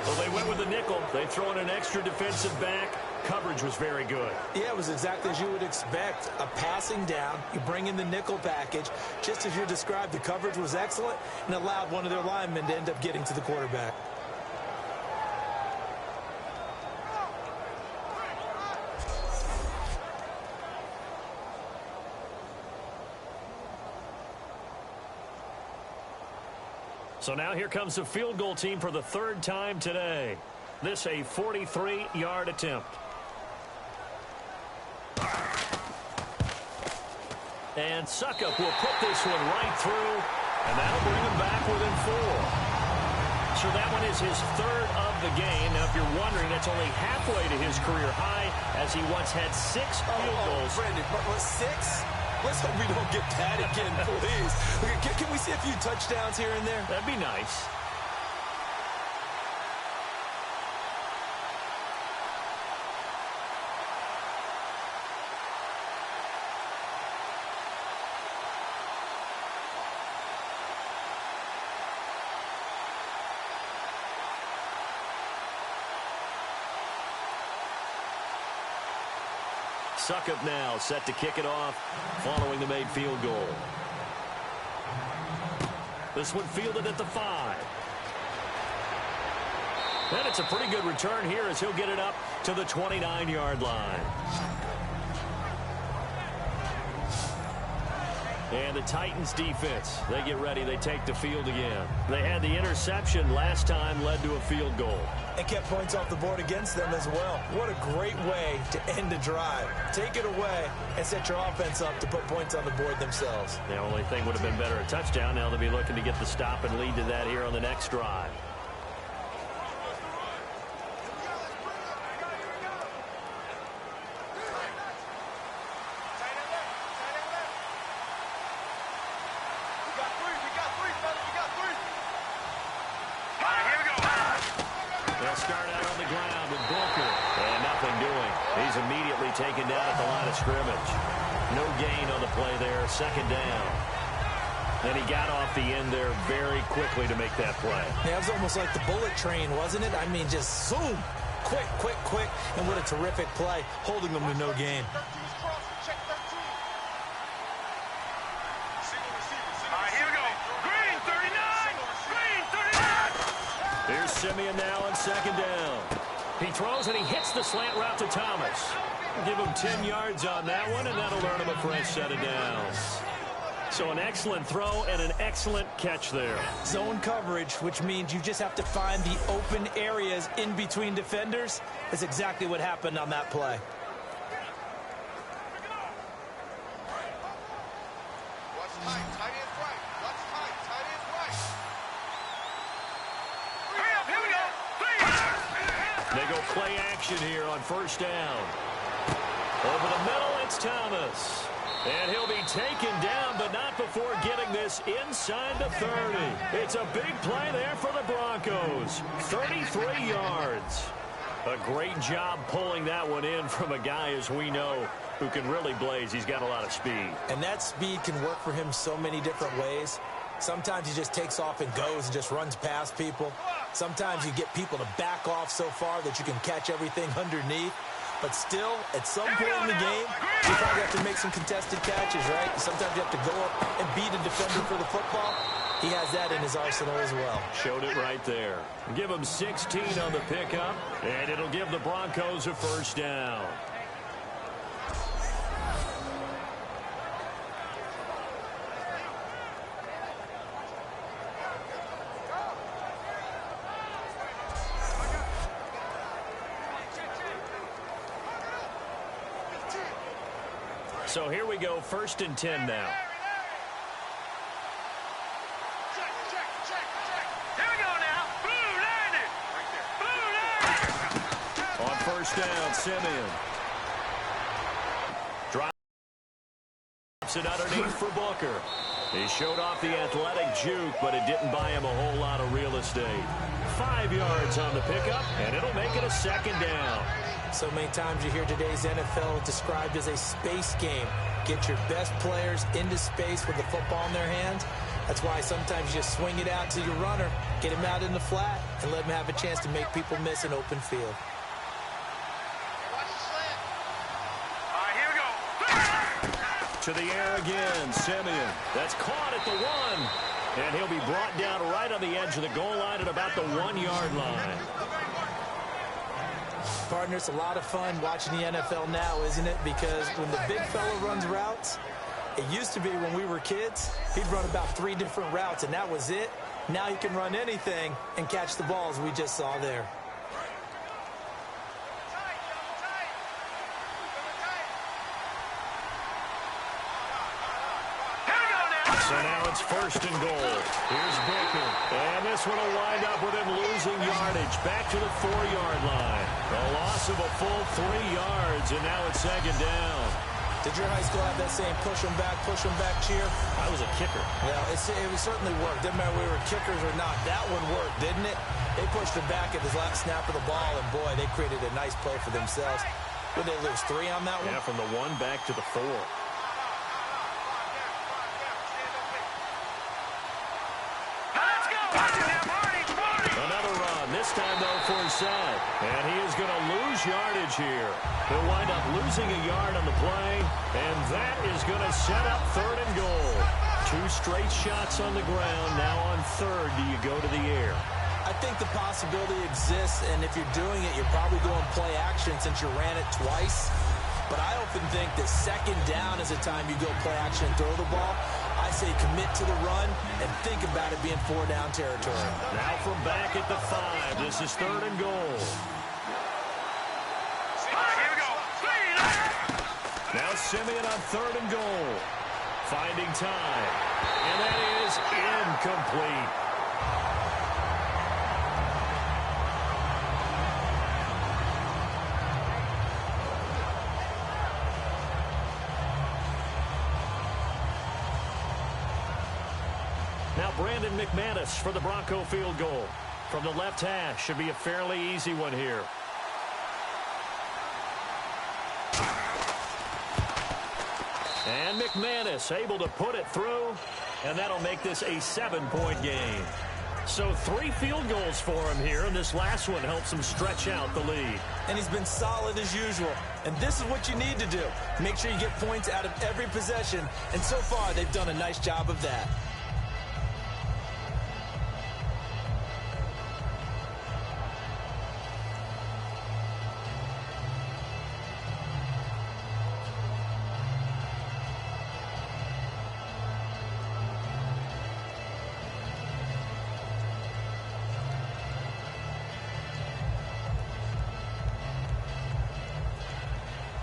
Well, they went with the nickel. They throw in an extra defensive back. Coverage was very good. Yeah, it was exactly as you would expect. A passing down, you bring in the nickel package. Just as you described, the coverage was excellent and allowed one of their linemen to end up getting to the quarterback. So now here comes the field goal team for the third time today. This a 43-yard attempt. And Suckup will put this one right through, and that'll bring him back within 4. So that one is his third of the game. Now, if you're wondering, that's only halfway to his career high, as he once had 6 field goals. Brandon, but was 6? Let's hope we don't get that again, please. Can we see a few touchdowns here and there? That'd be nice. Suckup now set to kick it off following the made field goal. This one fielded at the 5. And it's a pretty good return here as he'll get it up to the 29-yard line. And the Titans defense, they get ready. They take the field again. They had the interception last time, led to a field goal. And kept points off the board against them as well. What a great way to end a drive. Take it away and set your offense up to put points on the board themselves. The only thing would have been better, a touchdown. Now they'll be looking to get the stop and lead to that here on the next drive. Taken down at the line of scrimmage. No gain on the play there. Second down. And he got off the end there very quickly to make that play. Yeah, it was almost like the bullet train, wasn't it? I mean, just zoom. Quick, quick, quick. And what a terrific play, holding them to no gain. Here's Simeon now on second down. He throws and he hits the slant route to Thomas. Give him 10 yards on that one, and that'll earn him a fresh set of downs. So an excellent throw and an excellent catch there. Zone coverage, which means you just have to find the open areas in between defenders. That's exactly what happened on that play. They go play action here on first down. Over the middle, it's Thomas. And he'll be taken down, but not before getting this inside the 30. It's a big play there for the Broncos. 33 yards. A great job pulling that one in from a guy, as we know, who can really blaze. He's got a lot of speed. And that speed can work for him so many different ways. Sometimes he just takes off and goes and just runs past people. Sometimes you get people to back off so far that you can catch everything underneath. But still, at some point in the game, you probably have to make some contested catches, right? Sometimes you have to go up and beat a defender for the football. He has that in his arsenal as well. Showed it right there. Give him 16 on the pickup, and it'll give the Broncos a first down. So here we go, 1st and 10 now. On 1st down, Simeon. Drops it underneath for Booker. He showed off the athletic juke, but it didn't buy him a whole lot of real estate. 5 yards on the pickup, and it'll make it a 2nd down. So many times you hear today's NFL described as a space game. Get your best players into space with the football in their hands. That's why sometimes you just swing it out to your runner, get him out in the flat, and let him have a chance to make people miss an open field. To the air again, Simeon. That's caught at the 1. And he'll be brought down right on the edge of the goal line at about the 1-yard line. Partner, it's a lot of fun watching the NFL now, isn't it? Because when the big fella runs routes, it used to be when we were kids, he'd run about 3 different routes, and that was it. Now he can run anything and catch the balls we just saw there. So now it's 1st and goal. Here's Booker. And this one will wind up with him losing yardage. Back to the 4-yard line. A loss of a full 3 yards, and now it's 2nd down. Did your high school have that same push them back cheer? I was a kicker. Yeah, it certainly worked. Didn't matter whether we were kickers or not. That one worked, didn't it? They pushed him back at his last snap of the ball, and boy, they created a nice play for themselves. Would they lose 3 on that one? Yeah, from the 1 back to the 4. This time, though, for Sad. And he is going to lose yardage here. He'll wind up losing a yard on the play, and that is going to set up 3rd and goal. 2 straight shots on the ground. Now on 3rd, do you go to the air? I think the possibility exists, and if you're doing it, you're probably going play action since you ran it twice. But I often think that 2nd down is a time you go play action and throw the ball. I say commit to the run and think about it being 4-down territory. Now from back at the 5, this is 3rd and goal. Here we go. Now Simeon on 3rd and goal. Finding time. And that is incomplete. Now Brandon McManus for the Bronco field goal. From the left hash, should be a fairly easy one here. And McManus able to put it through, and that'll make this a 7-point game. So 3 field goals for him here, and this last one helps him stretch out the lead. And he's been solid as usual. And this is what you need to do. Make sure you get points out of every possession, and so far they've done a nice job of that.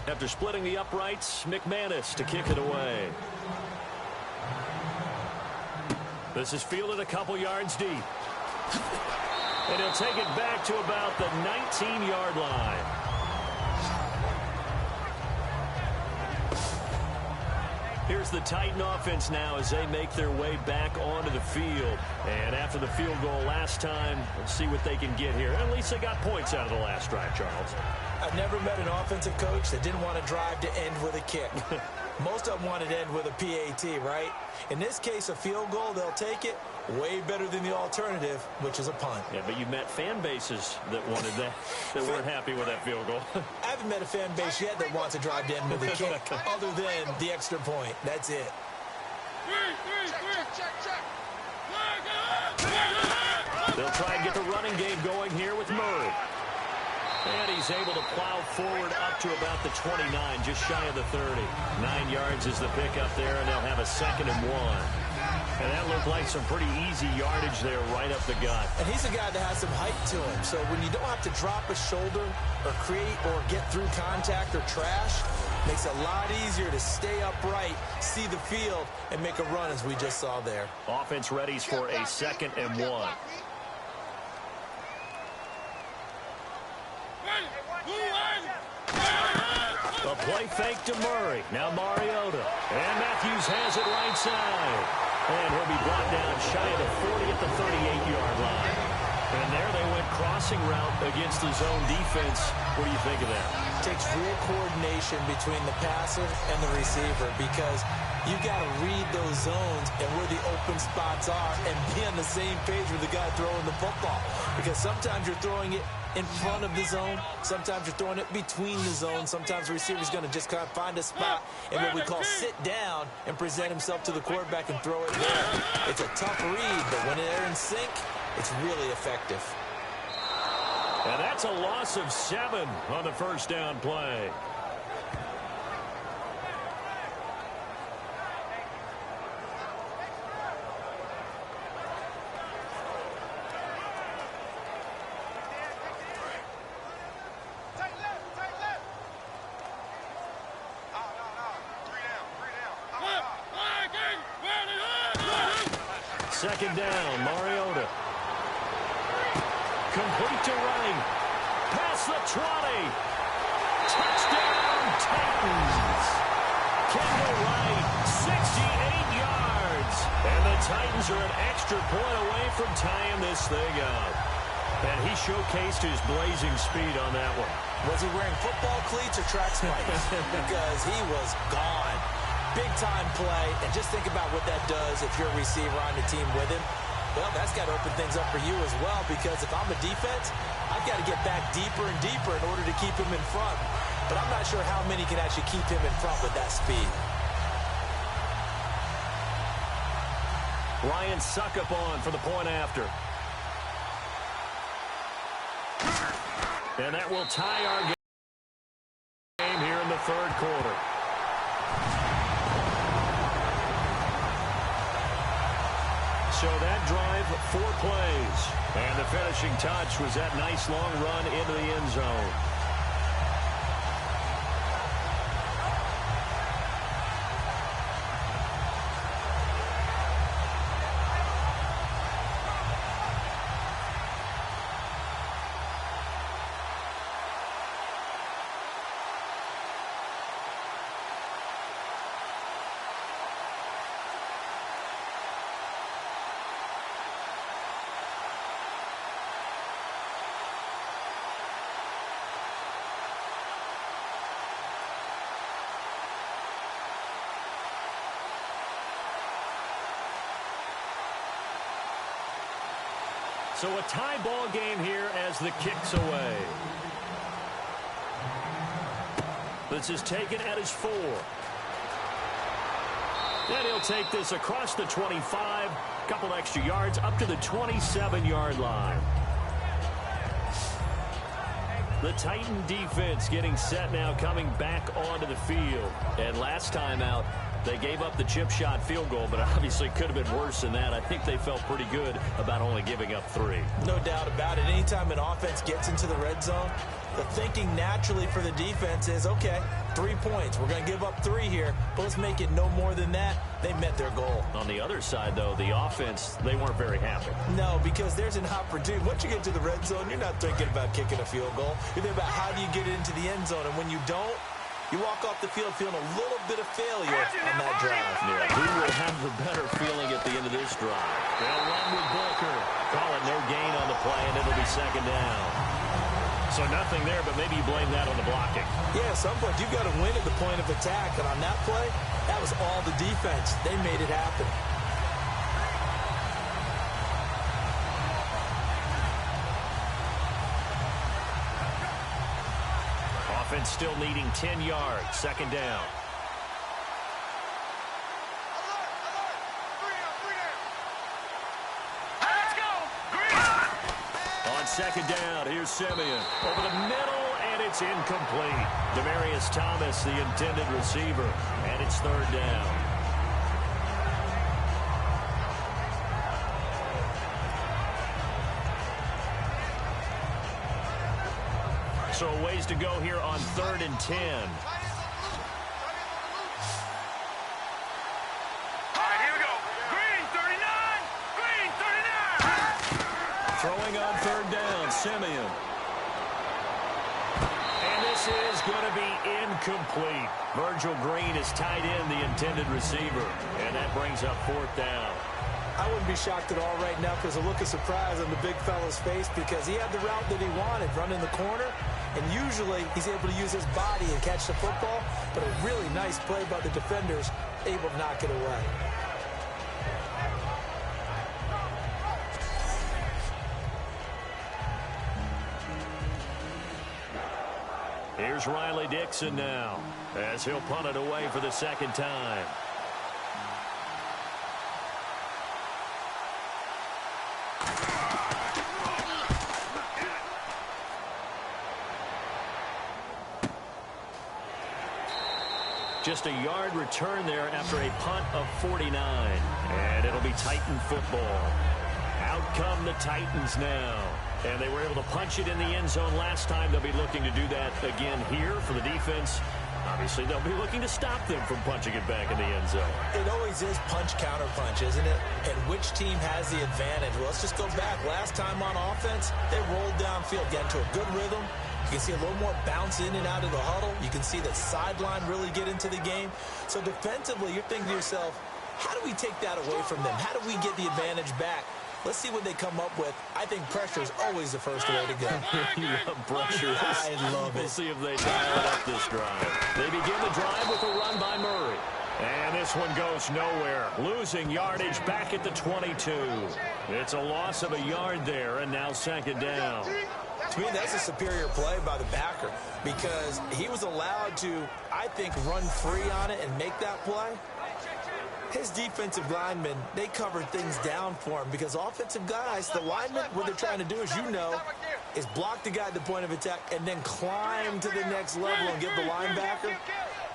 After splitting the uprights, McManus to kick it away. This is fielded a couple yards deep. And he'll take it back to about the 19-yard line. Here's the Titan offense now as they make their way back onto the field. And after the field goal last time, let's see what they can get here. At least they got points out of the last drive, Charles. I've never met an offensive coach that didn't want to drive to end with a kick. Most of them wanted to end with a PAT, right? In this case, a field goal, they'll take it. Way better than the alternative, which is a punt. Yeah, but you met fan bases that wanted that, that weren't happy with that field goal. I haven't met a fan base yet that wants to drive to end with a kick, other than the extra point. That's it. They'll try and get the running game going here with Murray. And he's able to plow forward up to about the 29, just shy of the 30. 9 yards is the pickup there, and they'll have a 2nd and 1. And that looked like some pretty easy yardage there right up the gut. And he's a guy that has some height to him. So when you don't have to drop a shoulder or create or get through contact or trash, makes it a lot easier to stay upright, see the field, and make a run as we just saw there. Offense readies for a 2nd and 1. A play fake to Murray. Now Mariota. And Matthews has it right side. And he'll be brought down shy of the 40 at the 38-yard line. And there they went crossing route against the zone defense. What do you think of that? Takes real coordination between the passer and the receiver because you've got to read those zones and where the open spots are and be on the same page with the guy throwing the football. Because sometimes you're throwing it in front of the zone. Sometimes you're throwing it between the zones. Sometimes the receiver's going to just kind of find a spot and what we call sit down and present himself to the quarterback and throw it there. It's a tough read, but when they're in sync, it's really effective. And that's a loss of 7 on the first down play. Second down, Mariota. Complete to right. Past the 20. Touchdown, Titans. Kendall Wright, 68 yards. And the Titans are an extra point away from tying this thing up. And he showcased his blazing speed on that one. Was he wearing football cleats or track spikes? Because he was gone. Big-time play, and just think about what that does if you're a receiver on the team with him. Well, that's got to open things up for you as well, because if I'm a defense, I've got to get back deeper and deeper in order to keep him in front. But I'm not sure how many can actually keep him in front with that speed. Ryan Suckup on for the point after. And that will tie our game here in the third quarter. So that drive, 4 plays. And the finishing touch was that nice long run into the end zone. So a tie ball game here as the kick's away. This is taken at his 4. And he'll take this across the 25. Couple extra yards up to the 27-yard line. The Titan defense getting set now, coming back onto the field. And last time out, they gave up the chip shot field goal, but obviously could have been worse than that. I think they felt pretty good about only giving up 3. No doubt about it. Anytime an offense gets into the red zone, the thinking naturally for the defense is, okay, 3 points. We're going to give up 3 here, but let's make it no more than that. They met their goal. On the other side, though, the offense, they weren't very happy. No, because there's an opportunity. Once you get to the red zone, you're not thinking about kicking a field goal. You're thinking about how do you get it into the end zone, and when you don't, You walk off the field feeling a little bit of failure on that drive. Yeah, who will have the better feeling at the end of this drive? They'll run with Booker. Call it no gain on the play, and it'll be second down. So nothing there, but maybe you blame that on the blocking. Yeah, at some point, you've got to win at the point of attack. And on that play, that was all the defense. They made it happen. Offense still needing 10 yards. Second down. On second down, here's Simeon. Over the middle, and it's incomplete. Demaryius Thomas, the intended receiver, and it's third down. So a ways to go here on 3rd and 10. All right, here we go. Green, 39. Green, 39. Throwing on third down, Simeon. And this is going to be incomplete. Virgil Green is tied in, the intended receiver. And that brings up 4th down. I wouldn't be shocked at all right now because a look of surprise on the big fella's face because he had the route that he wanted, running the corner. And usually he's able to use his body and catch the football, but a really nice play by the defenders, able to knock it away. Here's Riley Dixon now as he'll punt it away for the second time. Just a yard return there after a punt of 49. And it'll be Titan football. Out come the Titans now. And they were able to punch it in the end zone last time. They'll be looking to do that again here for the defense. Obviously, they'll be looking to stop them from punching it back in the end zone. It always is punch-counter-punch, isn't it? And which team has the advantage? Well, let's just go back. Last time on offense, they rolled downfield, got into a good rhythm. You can see a little more bounce in and out of the huddle. You can see that sideline really get into the game. So defensively, you're thinking to yourself, how do we take that away from them? How do we get the advantage back? Let's see what they come up with. I think pressure is always the first way to go. You love pressure. I love it. We'll see if they dial it up this drive. They begin the drive with a run by Murray. And this one goes nowhere. Losing yardage back at the 22. It's a loss of a yard there, and now second down. To me, that's a superior play by the backer because he was allowed to, I think, run free on it and make that play. His defensive linemen, they covered things down for him because offensive guys, the linemen, what they're trying to do, as you know, is block the guy at the point of attack and then climb to the next level and give the linebacker.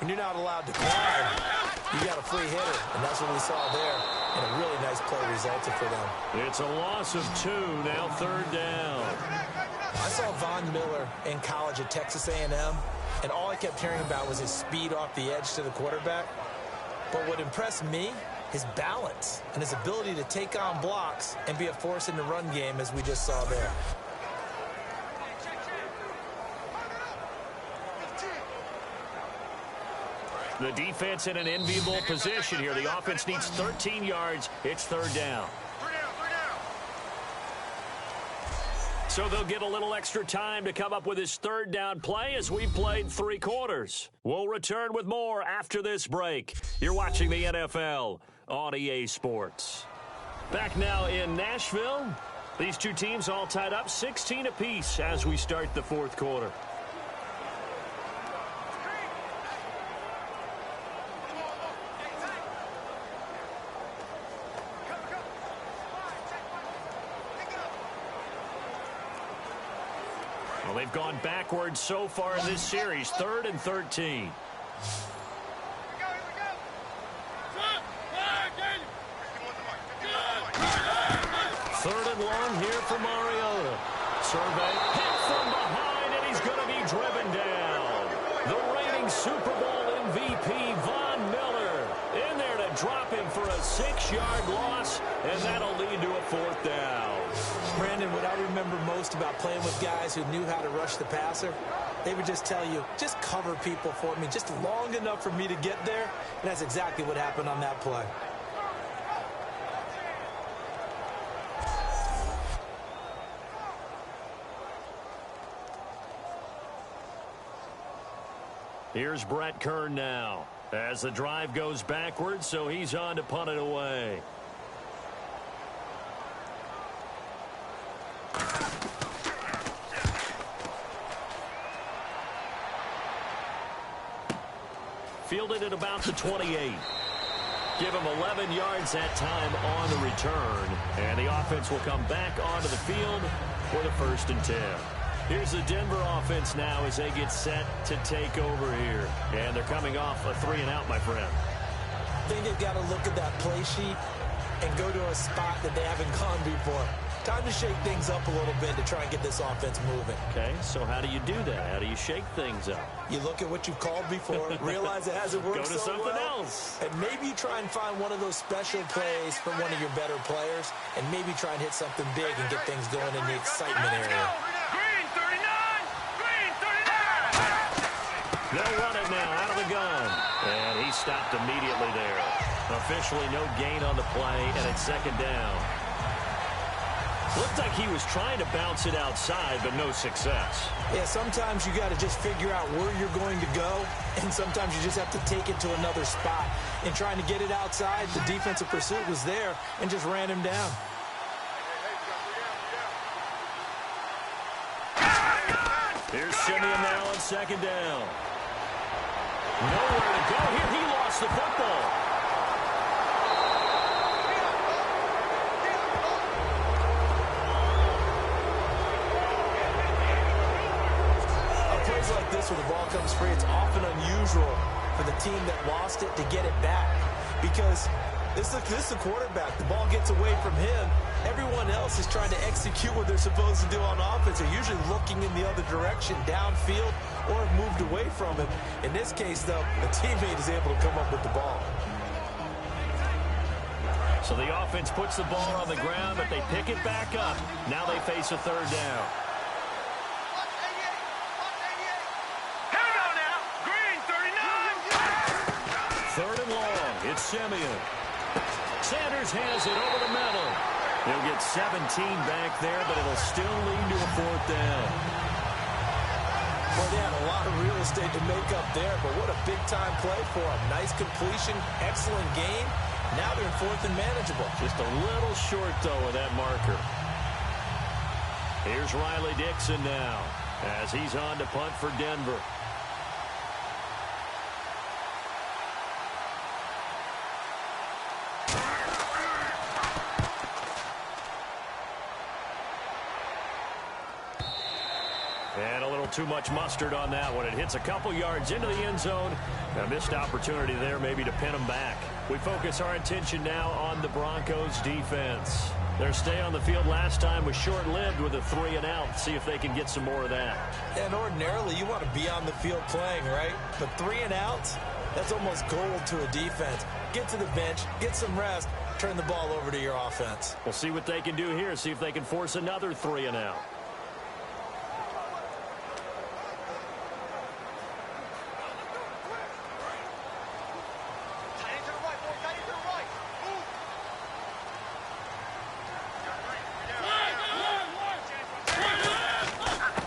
When you're not allowed to climb, you got a free hitter, and that's what we saw there. And a really nice play resulted for them. It's a loss of 2, now third down. I saw Von Miller in college at Texas A&M, and all I kept hearing about was his speed off the edge to the quarterback. But what impressed me, his balance and his ability to take on blocks and be a force in the run game as we just saw there. The defense in an enviable position here. The offense needs 13 yards. It's third down. So they'll get a little extra time to come up with his third down play as we played 3 quarters. We'll return with more after this break. You're watching the NFL on EA Sports. Back now in Nashville. These two teams all tied up 16 apiece as we start the fourth quarter. Well, they've gone backwards so far in this series, 3rd and 13. Third and long here for Mariota. Survey hit from behind, and he's going to be driven down. The reigning Super Bowl MVP, Von Miller, in there to drop him for a 6-yard loss, and that'll lead to a 4th down. Brandon, what I remember most about playing with guys who knew how to rush the passer, they would just tell you, just cover people for me, just long enough for me to get there. And that's exactly what happened on that play. Here's Brett Kern now as the drive goes backwards, so he's on to punt it away. Fielded at about the 28. Give him 11 yards that time on the return, and the offense will come back onto the field for the 1st and 10. Here's the Denver offense now as they get set to take over here. And they're coming off a 3-and-out, my friend. I think they've got to look at that play sheet and go to a spot that they haven't gone before. Time to shake things up a little bit to try and get this offense moving. Okay, so how do you do that? How do you shake things up? You look at what you've called before, realize it hasn't worked so well. Go to something else. And maybe you try and find one of those special plays from one of your better players, and maybe try and hit something big and get things going in the excitement area. Green 39! Green 39! They'll run it now out of the gun. And he stopped immediately there. Officially no gain on the play, and it's 2nd down. Looked like he was trying to bounce it outside, but no success. Yeah, sometimes you got to just figure out where you're going to go, and sometimes you just have to take it to another spot. In trying to get it outside, the defensive pursuit was there and just ran him down. Here's Simeon now on 2nd down. Nowhere to go here. He lost the football. Plays like this where the ball comes free, it's often unusual for the team that lost it to get it back, because this is the quarterback. The ball gets away from him. Everyone else is trying to execute what they're supposed to do on offense. They're usually looking in the other direction, downfield, or have moved away from him. In this case, though, the teammate is able to come up with the ball. So the offense puts the ball on the ground, but they pick it back up. Now they face a 3rd down. 3rd and long. It's Simeon. Sanders has it over the middle. He'll get 17 back there, but it'll still lead to a 4th down. Well, they had a lot of real estate to make up there, but what a big-time play for them. Nice completion, excellent game. Now they're in 4th and manageable. Just a little short, though, of that marker. Here's Riley Dixon now as he's on to punt for Denver. And a little too much mustard on that one. It hits a couple yards into the end zone. A missed opportunity there maybe to pin them back. We focus our attention now on the Broncos defense. Their stay on the field last time was short-lived with a 3-and-out. See if they can get some more of that. And ordinarily, you want to be on the field playing, right? But 3-and-outs, that's almost gold to a defense. Get to the bench, get some rest, turn the ball over to your offense. We'll see what they can do here. See if they can force another 3-and-out.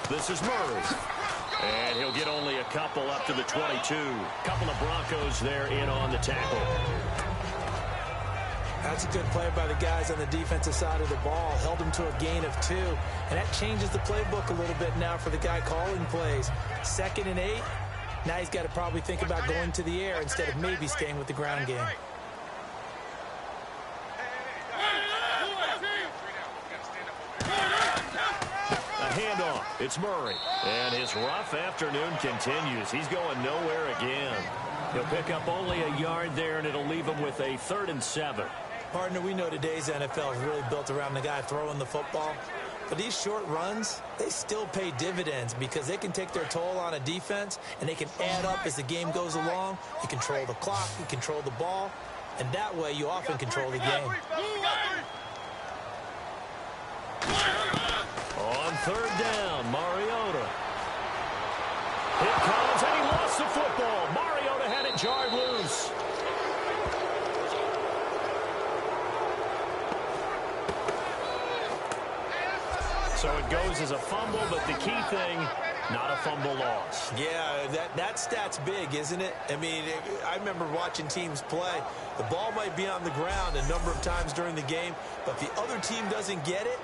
This is Murray. And he'll get only a couple up to the 22. Couple of Broncos there in on the tackle. That's a good play by the guys on the defensive side of the ball. Held them to a gain of 2. And that changes the playbook a little bit now for the guy calling plays. 2nd and 8. Now he's got to probably think about going to the air instead of maybe staying with the ground game. Handoff. It's Murray. And his rough afternoon continues. He's going nowhere again. He'll pick up only a yard there, and it'll leave him with a 3rd and 7. Partner, we know today's NFL is really built around the guy throwing the football. But these short runs, they still pay dividends because they can take their toll on a defense, and they can add up as the game goes along. You control the clock, you control the ball. and that way you often control the game. On third down, Mariota. It comes, and he lost the football. Mariota had it jarred loose. So it goes as a fumble, but the key thing, not a fumble loss. Yeah, that stat's big, isn't it? I mean, I remember watching teams play. The ball might be on the ground a number of times during the game, but if the other team doesn't get it,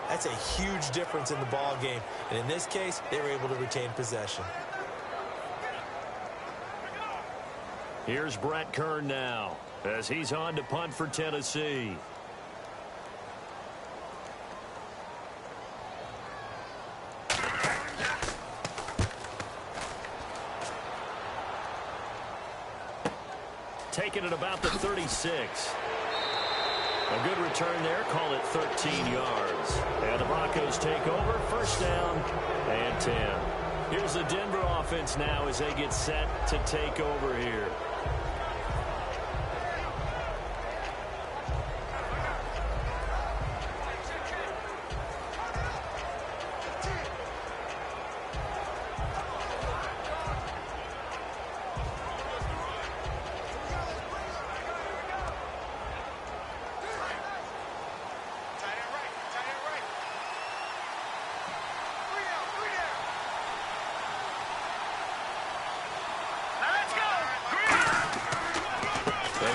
that's a huge difference in the ball game. And in this case, they were able to retain possession. Here's Brett Kern now as he's on to punt for Tennessee. Taking it about the 36. A good return there. Call it 13 yards. And the Broncos take over. First down and 10. Here's the Denver offense now as they get set to take over here.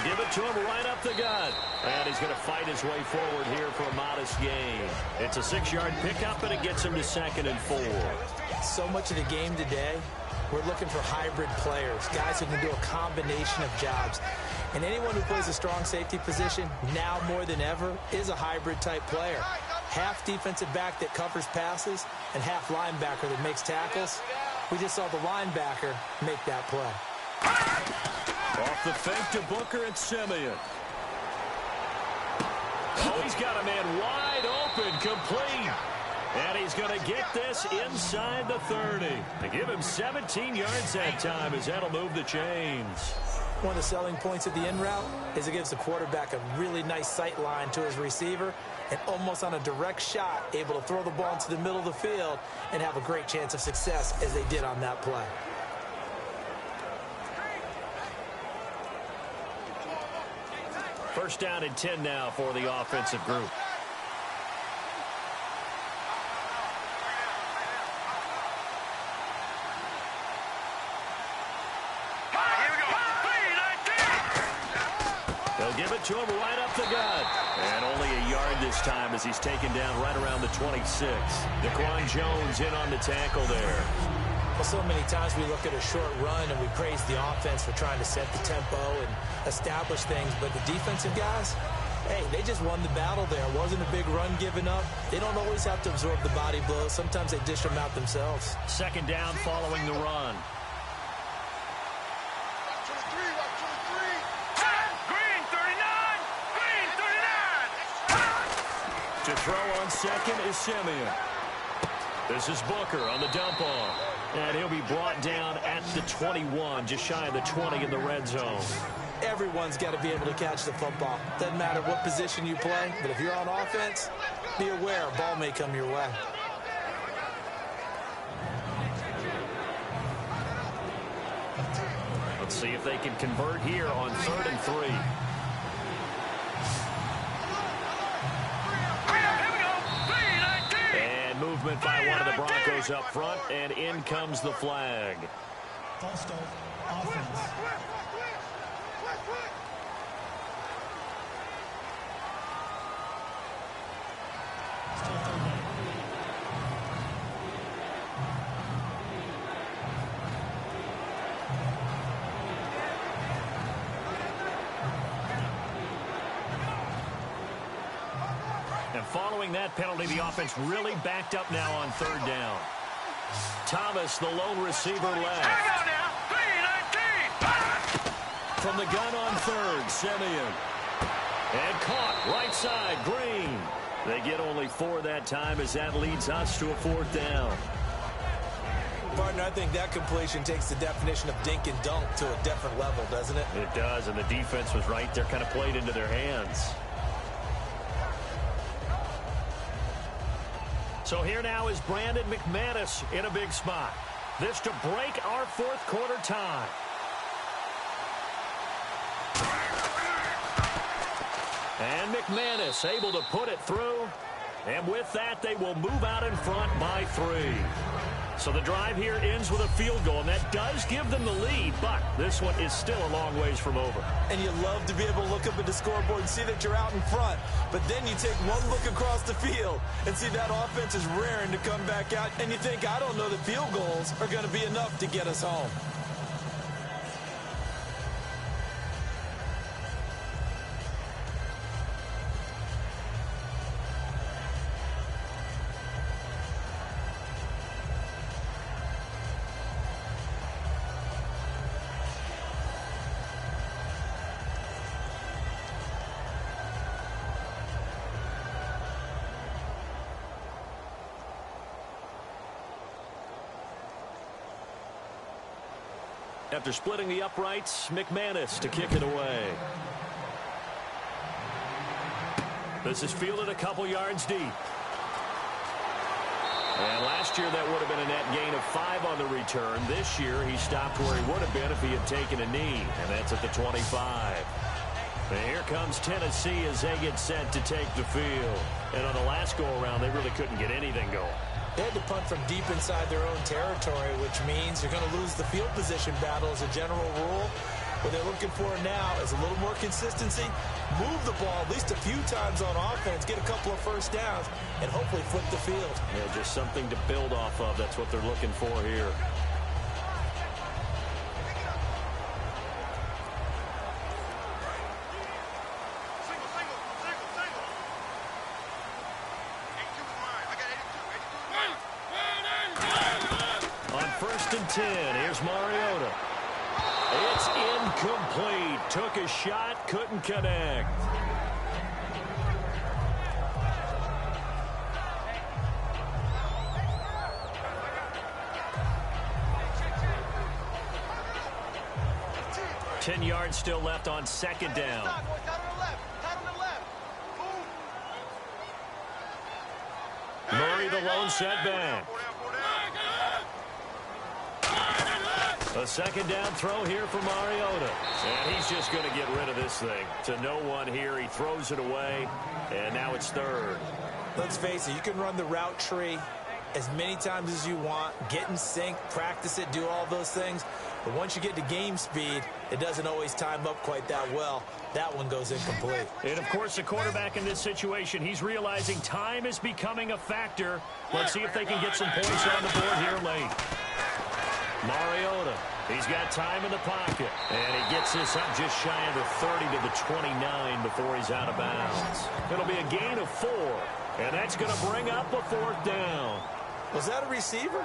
Give it to him right up the gut. And he's going to fight his way forward here for a modest gain. It's a 6-yard pickup, and it gets him to 2nd and 4. So much of the game today, we're looking for hybrid players, guys who can do a combination of jobs. And anyone who plays a strong safety position, now more than ever, is a hybrid-type player. Half defensive back that covers passes and half linebacker that makes tackles. We just saw the linebacker make that play. Off the fake to Booker and Simeon. Oh, he's got a man wide open, complete. And he's going to get this inside the 30. They give him 17 yards that time as that'll move the chains. One of the selling points of the in route is it gives the quarterback a really nice sight line to his receiver and almost on a direct shot able to throw the ball into the middle of the field and have a great chance of success as they did on that play. First down and 10 now for the offensive group. They'll give it to him right up the gut. And only a yard this time as he's taken down right around the 26. Daquan Jones in on the tackle there. Well, so many times we look at a short run and we praise the offense for trying to set the tempo and establish things. But the defensive guys, hey, they just won the battle there. It wasn't a big run given up. They don't always have to absorb the body blows. Sometimes they dish them out themselves. Second down following the run. To throw on second is Simeon. This is Booker on the dump off. And he'll be brought down at the 21, just shy of the 20 in the red zone. Everyone's got to be able to catch the football. Doesn't matter what position you play, but if you're on offense, be aware a ball may come your way. Let's see if they can convert here on 3rd and 3. Movement by one of the Broncos up front, and in comes the flag. False start, offense. Still 3rd down. And following that penalty, the offense really backed up now on 3rd down. Thomas, the lone receiver, left. From the gun on 3rd, Simeon. And caught right side, Green. They get only 4 that time as that leads us to a 4th down. Partner, I think that completion takes the definition of dink and dunk to a different level, doesn't it? It does, and the defense was right there, kind of played into their hands. So here now is Brandon McManus in a big spot. This to break our fourth quarter tie. And McManus able to put it through. And with that, they will move out in front by 3. So the drive here ends with a field goal, and that does give them the lead, but this one is still a long ways from over. And you love to be able to look up at the scoreboard and see that you're out in front, but then you take one look across the field and see that offense is raring to come back out, and you think, I don't know that field goals are going to be enough to get us home. After splitting the uprights, McManus to kick it away. This is fielded a couple yards deep. And last year that would have been a net gain of 5 on the return. This year he stopped where he would have been if he had taken a knee, and that's at the 25. And here comes Tennessee as they get set to take the field. And on the last go-around, they really couldn't get anything going. They had to punt from deep inside their own territory, which means they're going to lose the field position battle as a general rule. What they're looking for now is a little more consistency, move the ball at least a few times on offense, get a couple of first downs, and hopefully flip the field. Yeah, just something to build off of. That's what they're looking for here. On 1st and 10, here's Mariota. It's incomplete. Took a shot, couldn't connect. Ten yards still left on 2nd down. Murray the lone setback. A 2nd down throw here for Mariota. And he's just going to get rid of this thing. To no one here. He throws it away. And now it's 3rd. Let's face it, you can run the route tree as many times as you want, get in sync, practice it, do all those things. But once you get to game speed, it doesn't always time up quite that well. That one goes incomplete. And, of course, the quarterback in this situation, he's realizing time is becoming a factor. Let's see if they can get some points on the board here late. Mariota, he's got time in the pocket. And he gets this up just shy of the 30 to the 29 before he's out of bounds. It'll be a gain of 4. And that's going to bring up a 4th down. Was that a receiver?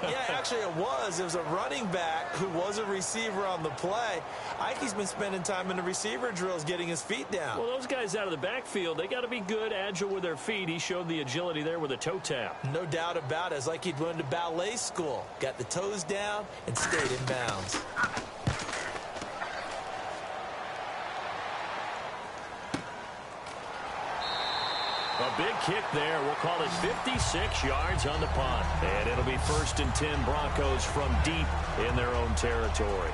Yeah, actually it was. It was a running back who was a receiver on the play. Ike's been spending time in the receiver drills getting his feet down. Well, those guys out of the backfield, they got to be good, agile with their feet. He showed the agility there with a toe tap. No doubt about it. It's like he'd went to ballet school. Got the toes down and stayed in bounds. A big kick there. We'll call it 56 yards on the punt. And it'll be 1st and 10 Broncos from deep in their own territory.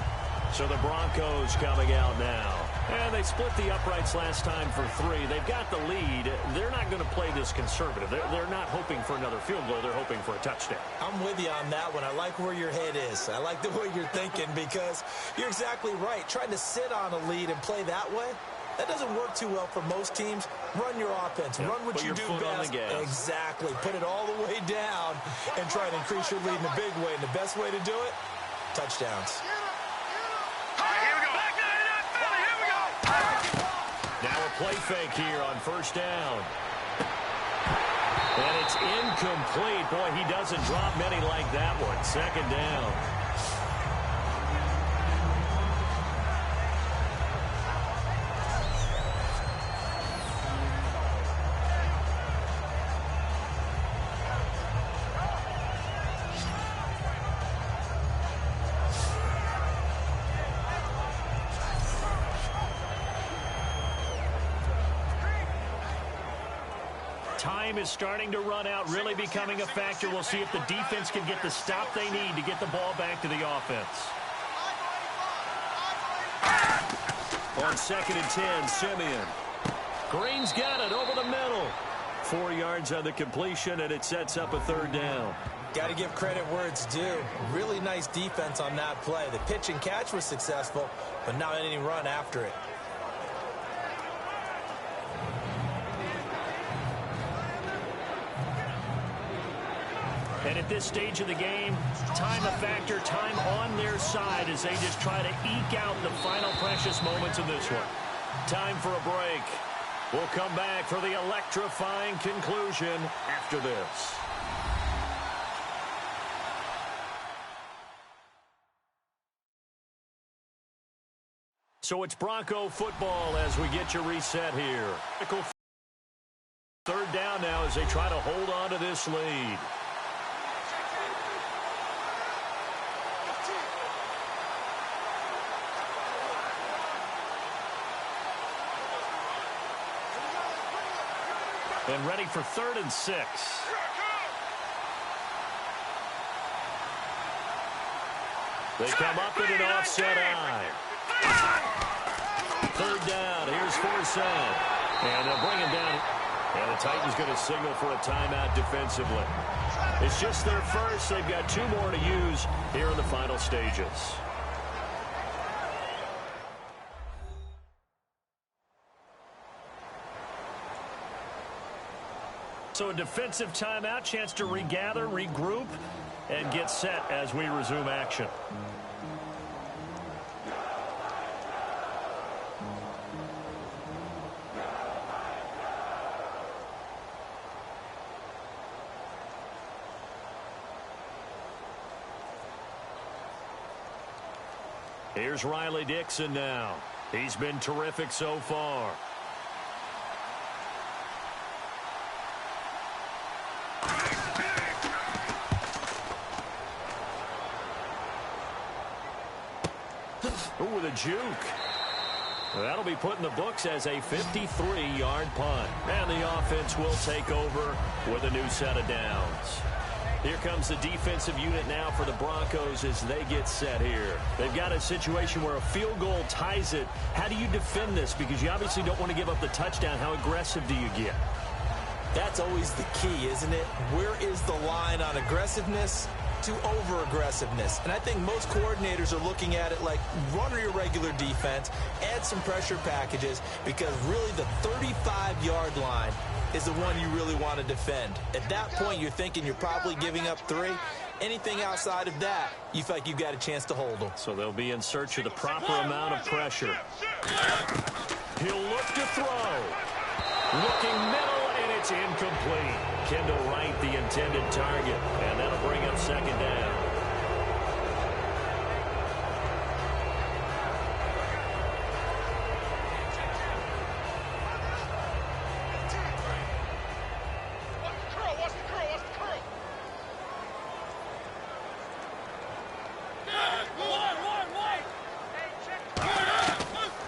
So the Broncos coming out now. And they split the uprights last time for 3. They've got the lead. They're not going to play this conservative. They're not hoping for another field goal. They're hoping for a touchdown. I'm with you on that one. I like where your head is. I like the way you're thinking because you're exactly right. Trying to sit on a lead and play that way, that doesn't work too well for most teams. Run your offense. Yep. Run what Put you your do foot best. on the gas. Exactly. Put it all the way down and try to increase your lead in a big way. And the best way to do it, touchdowns. Now a play fake here on 1st down. And it's incomplete. Boy, he doesn't drop many like that one. 2nd down. Time is starting to run out, really becoming a factor. We'll see if the defense can get the stop they need to get the ball back to the offense. On 2nd and 10, Simeon. Green's got it over the middle. 4 yards on the completion, and it sets up a 3rd down. Got to give credit where it's due. Really nice defense on that play. The pitch and catch was successful, but not any run after it. And at this stage of the game, time a factor, time on their side as they just try to eke out the final precious moments of this one. Time for a break. We'll come back for the electrifying conclusion after this. So it's Bronco football as we get you reset here. 3rd down now as they try to hold on to this lead. And ready for 3rd and 6. They come up in an offset eye. 3rd down. Here's Forsythe. And they'll bring him down. And the Titans going to signal for a timeout defensively. It's just their first. They've got 2 more to use here in the final stages. So a defensive timeout, chance to regather, regroup, and get set as we resume action. Here's Riley Dixon now. He's been terrific so far. With a juke. That'll be put in the books as a 53-yard punt. And the offense will take over with a new set of downs. Here comes the defensive unit now for the Broncos as they get set here. They've got a situation where a field goal ties it. How do you defend this? Because you obviously don't want to give up the touchdown. How aggressive do you get? That's always the key, isn't it? Where is the line on aggressiveness to over-aggressiveness? And I think most coordinators are looking at it like run your regular defense, add some pressure packages, because really the 35-yard line is the one you really want to defend. At that point, you're thinking you're probably giving up 3. Anything outside of that, you feel like you've got a chance to hold them. So they'll be in search of the proper amount of pressure. He'll look to throw. Looking middle, and it's incomplete. Kendall Wright, the intended target, and that'll bring up 2nd down.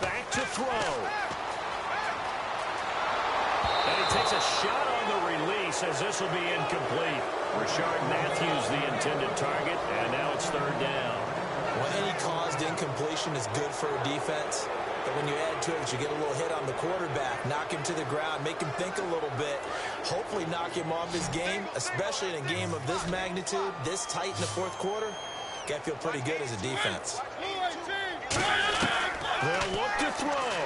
Back to throw. And he takes a shot on the release as this will be incomplete. Rashard Matthews, the intended target, and now it's 3rd down. Well, any caused incompletion is good for a defense. But when you add to it, you get a little hit on the quarterback, knock him to the ground, make him think a little bit, hopefully knock him off his game, especially in a game of this magnitude, this tight in the 4th quarter. Got to feel pretty good as a defense. They'll look to throw.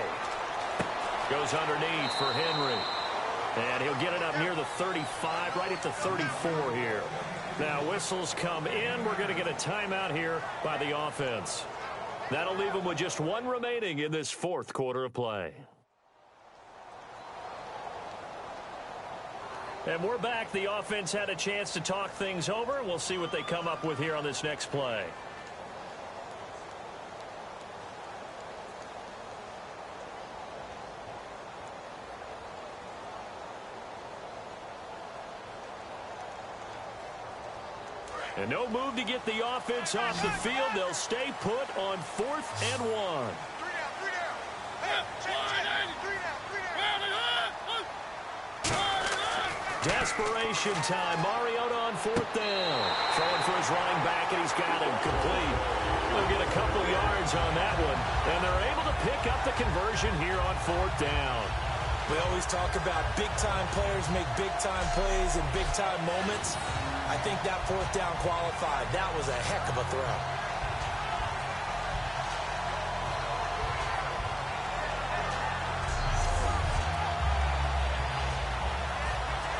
Goes underneath for Henry. And he'll get it up near the 35, right at the 34 here. Now whistles come in. We're going to get a timeout here by the offense. That'll leave them with just 1 remaining in this 4th quarter of play. And we're back. The offense had a chance to talk things over. We'll see what they come up with here on this next play. And no move to get the offense off the field. They'll stay put on 4th and 1. Desperation time. Mariota on 4th down. Throwing for his running back, and he's got him complete. They'll get a couple yards on that one, and they're able to pick up the conversion here on 4th down. We always talk about big-time players make big-time plays in big-time moments. I think that 4th down qualified. That was a heck of a throw.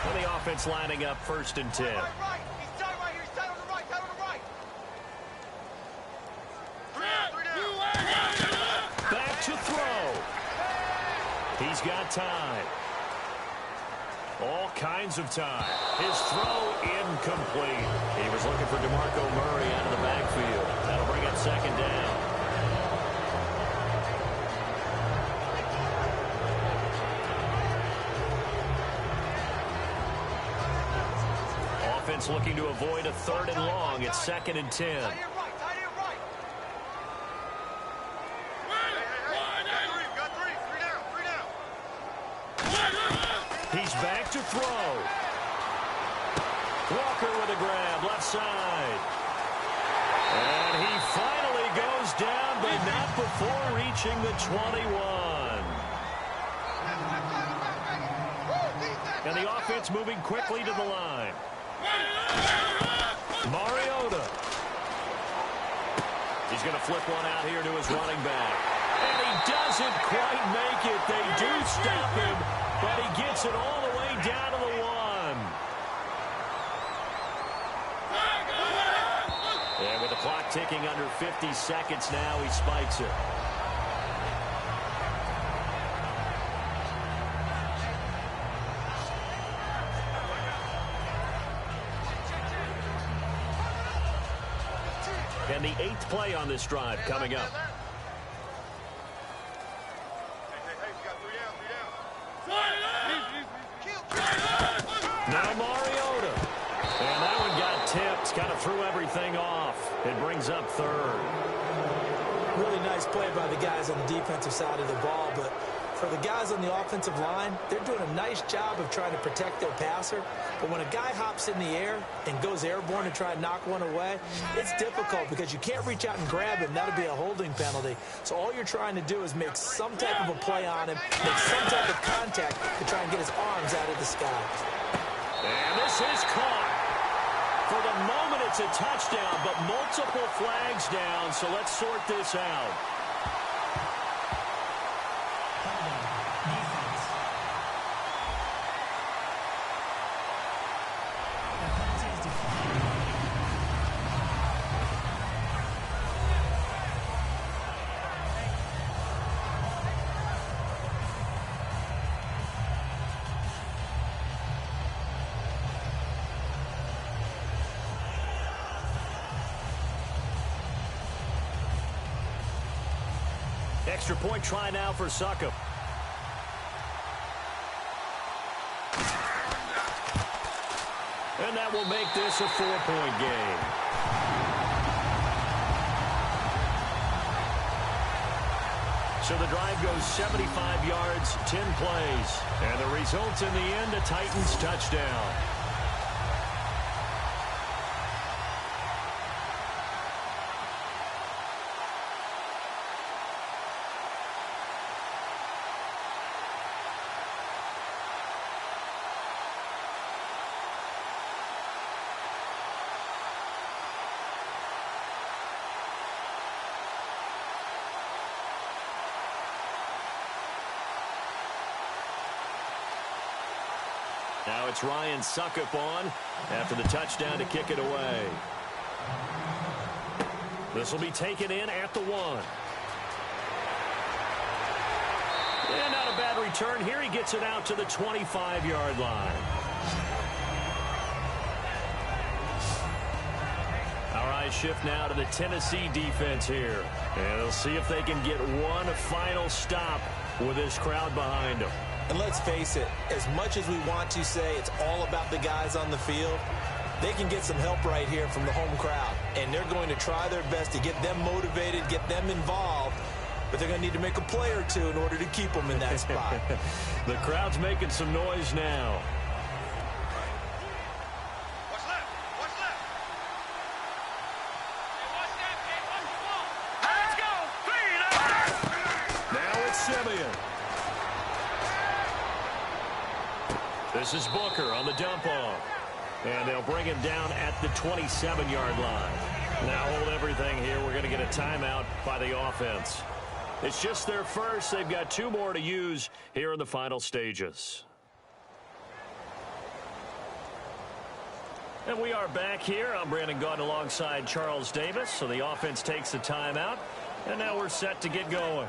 And the offense lining up 1st and 10. Right. He's tied right here. He's tied on the right. Tied on the right. Back to throw. He's got time. All kinds of time. His throw incomplete. He was looking for DeMarco Murray out of the backfield. That'll bring up 2nd down. Offense looking to avoid a 3rd and long. It's 2nd and 10. Tight end right. Got three. Three down. He's back to throw. Walker with a grab, left side. And he finally goes down, but not before reaching the 21. And the offense moving quickly to the line. Mariota. He's going to flip one out here to his running back. And he doesn't quite make it. They do stop him, but he gets it all the way down to the 1. And with the clock ticking under 50 seconds now, he spikes it. And the 8th play on this drive coming up. Now Mariota. And that one got tipped. Kind of threw everything off. It brings up 3rd. Really nice play by the guys on the defensive side of the ball, but for the guys on the offensive line, they're doing a nice job of trying to protect their passer. But when a guy hops in the air and goes airborne to try and knock one away, it's difficult because you can't reach out and grab him. That'll be a holding penalty. So all you're trying to do is make some type of a play on him, make some type of contact to try and get his arms out of the sky. And this is caught. For the moment, it's a touchdown, but multiple flags down, so let's sort this out. Defense. The penalty is declined. Extra point try now for Succop. And that will make this a 4-point game. So the drive goes 75 yards, 10 plays. And the result in the end, a Titans touchdown. Now it's Ryan Succop on after the touchdown to kick it away. This will be taken in at the 1. And not a bad return. Here he gets it out to the 25-yard line. Our eyes shift now to the Tennessee defense here. And they'll see if they can get one final stop with this crowd behind them. And let's face it, as much as we want to say it's all about the guys on the field, they can get some help right here from the home crowd. And they're going to try their best to get them motivated, get them involved. But they're going to need to make a play or two in order to keep them in that spot. The crowd's making some noise now. This is Booker on the dump off. And they'll bring him down at the 27-yard line. Now hold everything here. We're going to get a timeout by the offense. It's just their first. They've got 2 more to use here in the final stages. And we are back here. I'm Brandon Gaudin alongside Charles Davis. So the offense takes a timeout. And now we're set to get going.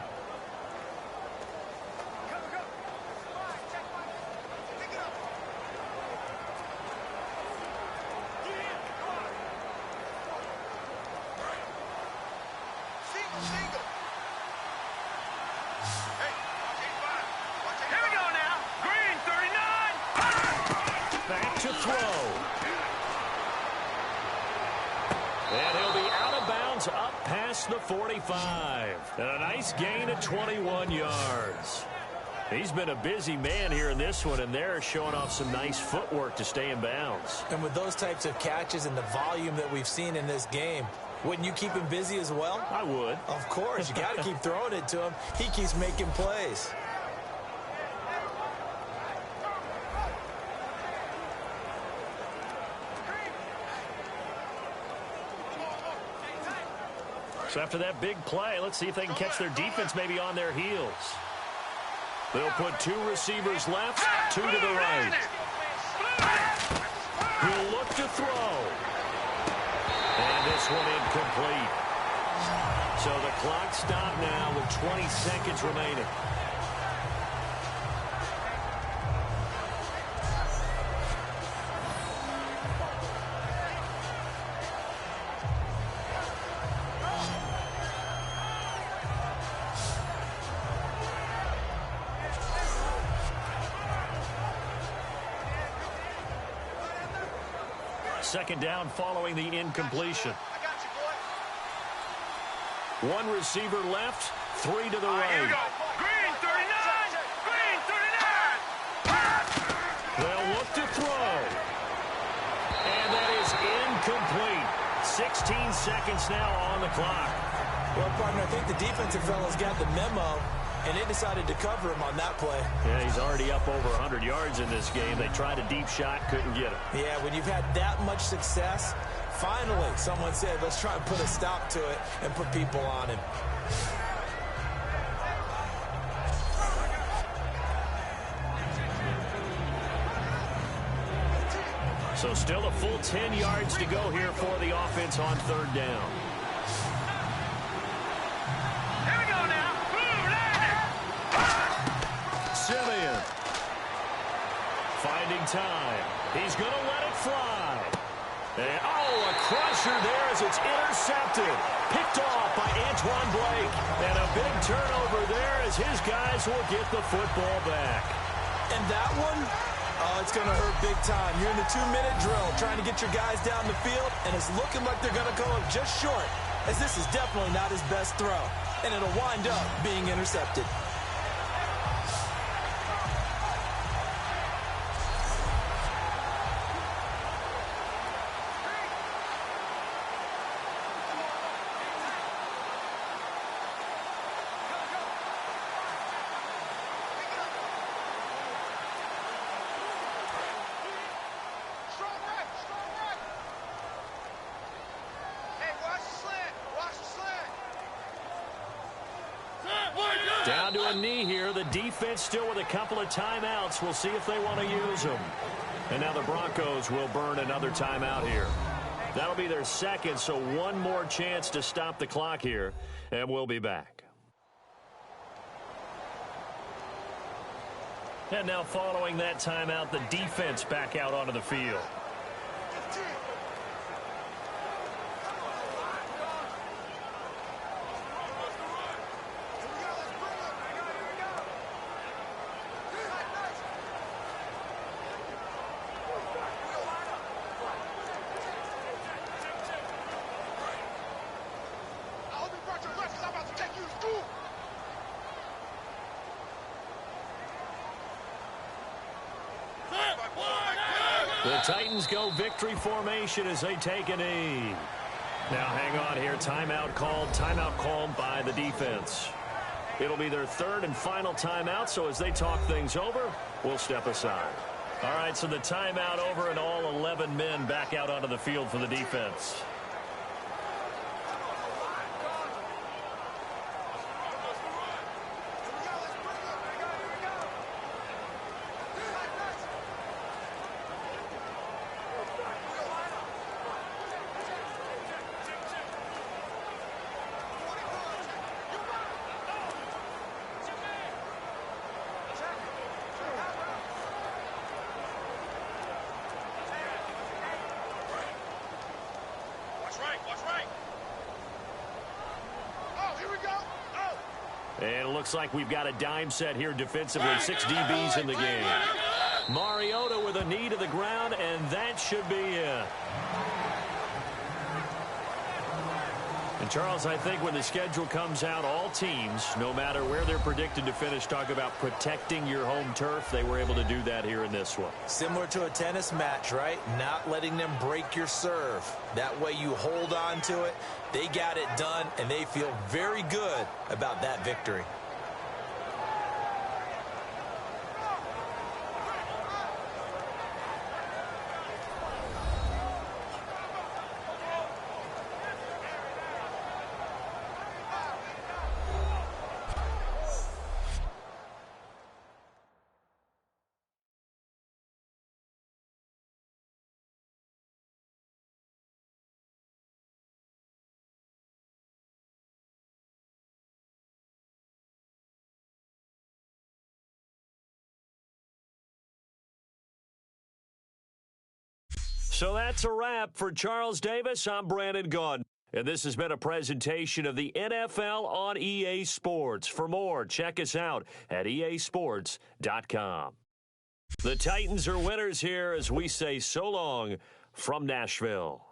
The 45 and a nice gain of 21 yards. He's been a busy man here in this one, and they're showing off some nice footwork to stay in bounds. And with those types of catches and the volume that we've seen in this game, wouldn't you keep him busy as well? I would. Of course. You got to keep throwing it to him. He keeps making plays. So after that big play, let's see if they can catch their defense maybe on their heels. They'll put 2 receivers left, 2 to the right. He'll look to throw. And this one incomplete. So the clock stopped now with 20 seconds remaining. Second down following the incompletion. 1 receiver left, 3 to the right. Here we go. Green 39. Green 39. They'll look to throw. And that is incomplete. 16 seconds now on the clock. Well, partner, I think the defensive fellas got the memo, and they decided to cover him on that play. Yeah, he's already up over 100 yards in this game. They tried a deep shot, couldn't get him. Yeah, when you've had that much success, finally someone said, let's try and put a stop to it and put people on him. So still a full 10 yards to go here for the offense on 3rd down. Simeon finding time. He's going to let it fly. And, a crusher there as it's intercepted. Picked off by Antoine Blake. And a big turnover there as his guys will get the football back. And that one, it's going to hurt big time. You're in the 2-minute drill trying to get your guys down the field, and it's looking like they're going to come up just short, as this is definitely not his best throw. And it'll wind up being intercepted. Down to a knee here. The defense still with a couple of timeouts. We'll see if they want to use them. And now the Broncos will burn another timeout here. That'll be their second, so one more chance to stop the clock here, and we'll be back. And now following that timeout, the defense back out onto the field. The Titans go victory formation as they take a knee. Now hang on here. Timeout called by the defense. It'll be their third and final timeout, so as they talk things over, we'll step aside. All right, so the timeout over and all 11 men back out onto the field for the defense. And it looks like we've got a dime set here defensively. 6 DBs in the game. Mariota with a knee to the ground, and that should be it. And Charles, I think when the schedule comes out, all teams, no matter where they're predicted to finish, talk about protecting your home turf. They were able to do that here in this one. Similar to a tennis match, right? Not letting them break your serve. That way you hold on to it. They got it done, and they feel very good about that victory. So that's a wrap for Charles Davis. I'm Brandon Gaudin. And this has been a presentation of the NFL on EA Sports. For more, check us out at easports.com. The Titans are winners here as we say so long from Nashville.